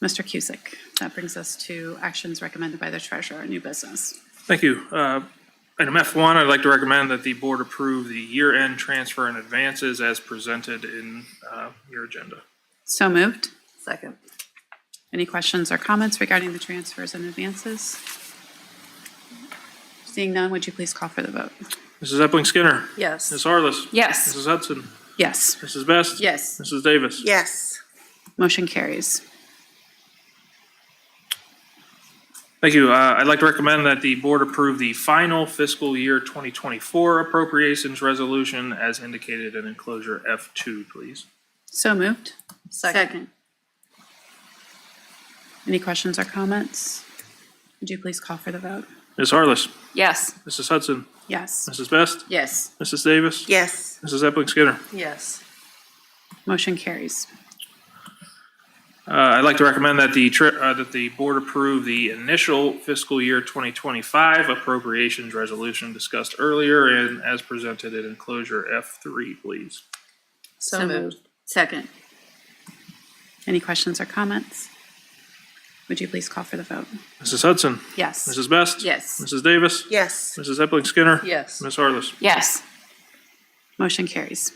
Cusick, that brings us to actions recommended by the treasurer, new business. Thank you. Item F1, I'd like to recommend that the board approve the year-end transfer and advances as presented in your agenda. So moved. Second. Any questions or comments regarding the transfers and advances? Seeing none, would you please call for the vote? Mrs. Epling Skinner, Yes. Ms. Harless, Yes. Mrs. Hudson, Yes, Mrs. Best. Yes. Mrs. Davis. Yes. motion carries. Thank you. I'd like to recommend that the board approve the final fiscal year 2024 appropriations resolution as indicated in enclosure F2, please. So moved. Second. Any questions or comments? Would you please call for the vote? Ms. Harless, Yes. Mrs. Hudson, Yes, Mrs. Best, Yes. Mrs. Davis, Yes. Mrs. Epling Skinner. Yes. motion carries. I'd like to recommend that the board approve the initial fiscal year 2025 appropriations resolution discussed earlier and as presented in enclosure F3, please. So moved. Second. Any questions or comments? Would you please call for the vote? Mrs. Hudson. Yes. Mrs. Best. Yes. Mrs. Davis. Yes. Mrs. Epling Skinner. Yes. Ms. Harless. Yes. Motion carries.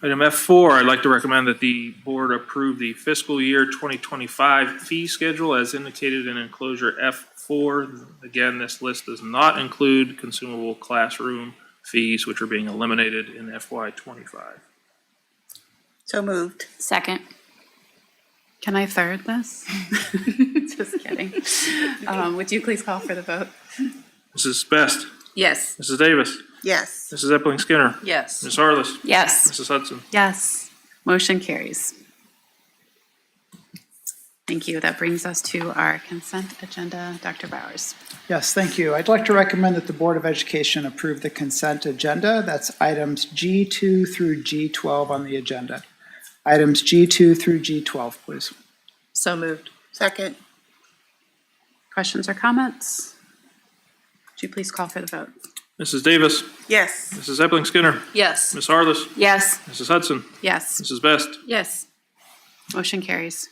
Item F4, I'd like to recommend that the board approve the fiscal year 2025 fee schedule as indicated in enclosure F4. Again, this list does not include consumable classroom fees, which are being eliminated in FY25. So moved. Second. Can I third this? Just kidding. Would you please call for the vote? Mrs. Best. Yes. Mrs. Davis. Yes. Mrs. Epling Skinner. Yes. Ms. Harless. Yes. Mrs. Hudson. Yes. Motion carries. Thank you. That brings us to our consent agenda. Dr. Bowers. Yes, thank you. I'd like to recommend that the Board of Education approve the consent agenda. That's items G2 through G12 on the agenda. Items G2 through G12, please. So moved. Second. Questions or comments? Would you please call for the vote? Mrs. Davis. Yes. Mrs. Epling Skinner. Yes. Ms. Harless. Yes. Mrs. Hudson. Yes. Mrs. Best. Yes. Motion carries.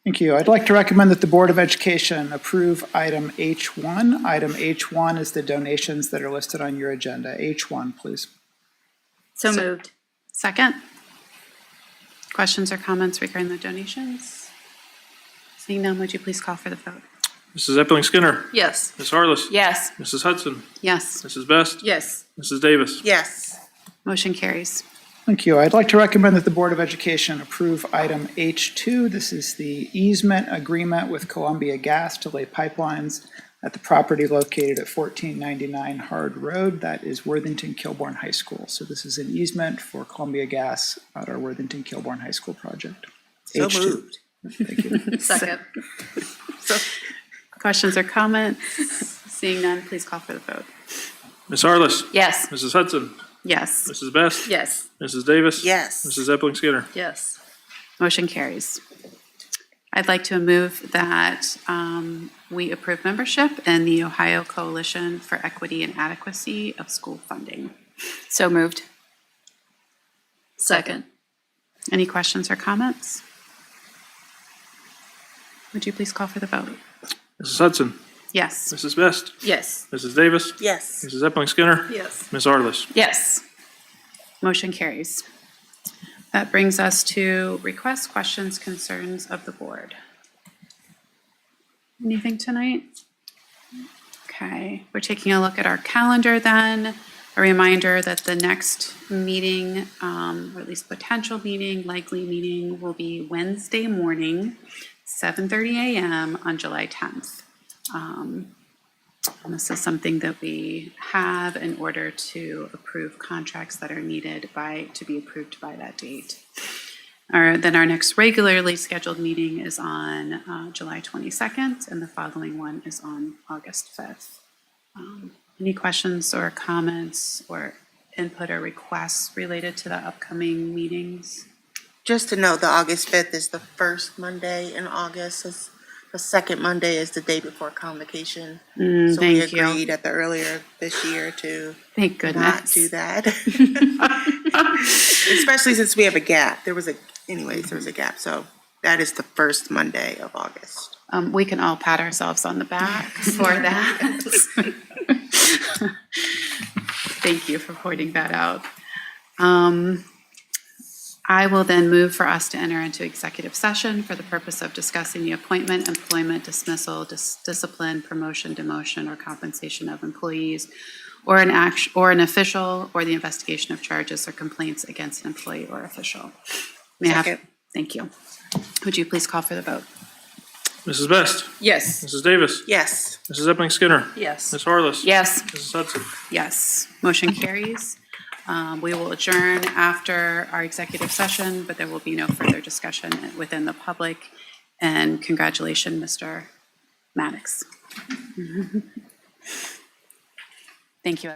Thank you. I'd like to recommend that the Board of Education approve item H1. Item H1 is the donations that are listed on your agenda. H1, please. So moved. Second? Questions or comments regarding the donations? Seeing none, would you please call for the vote? Mrs. Epling Skinner. Yes. Ms. Harless. Yes. Mrs. Hudson. Yes. Mrs. Best. Yes. Mrs. Davis. Yes. Motion carries. Thank you. I'd like to recommend that the Board of Education approve item H2. This is the easement agreement with Columbia Gas to lay pipelines at the property located at 1499 Hard Road. That is Worthington Kilbourne High School. So this is an easement for Columbia Gas at our Worthington Kilbourne High School project. So H2. moved. Thank you. Second. Questions or comments? Seeing none, please call for the vote. Ms. Harless. Yes. Mrs. Hudson. Yes. Mrs. Best. Yes. Mrs. Davis. Yes. Mrs. Epling Skinner. Yes. Motion carries. I'd like to move that we approve membership in the Ohio Coalition for Equity and Adequacy of School Funding. So moved. Second. Any questions or comments? Would you please call for the vote? Mrs. Hudson. Yes. Mrs. Best. Yes. Mrs. Davis. Yes. Mrs. Epling Skinner. Yes. Ms. Harless. Yes. Motion carries. That brings us to requests, questions, concerns of the board. Anything tonight? Okay, we're taking a look at our calendar then. A reminder that the next meeting, or at least potential meeting, likely meeting, will be Wednesday morning, 7:30 a.m. on July 10th. And this is something that we have in order to approve contracts that are needed to be approved by that date. Then our next regularly scheduled meeting is on July 22nd, and the following one is on August 5th. Any questions or comments or input or requests related to the upcoming meetings? Just to note, the August 5th is the first Monday in August. The second Monday is the day before convocation. So we Thank you. agreed at the earlier this year to Thank goodness. not do that. Especially since we have a gap. There was a gap. So that is the first Monday of August. We can all pat ourselves on the back for that. Thank you for pointing that out. I will then move for us to enter into executive session for the purpose of discussing the appointment, employment, dismissal, discipline, promotion, demotion, or compensation of employees, or an official, or the investigation of charges or complaints against an employee or official. May I have- Second. Thank you. Would you please call for the vote? Mrs. Best. Yes. Mrs. Davis. Yes. Mrs. Epling Skinner. Yes. Ms. Harless. Yes. Mrs. Hudson. Yes, motion carries. We will adjourn after our executive session, but there will be no further discussion within the public. And congratulations, Mr. Maddox. Thank you.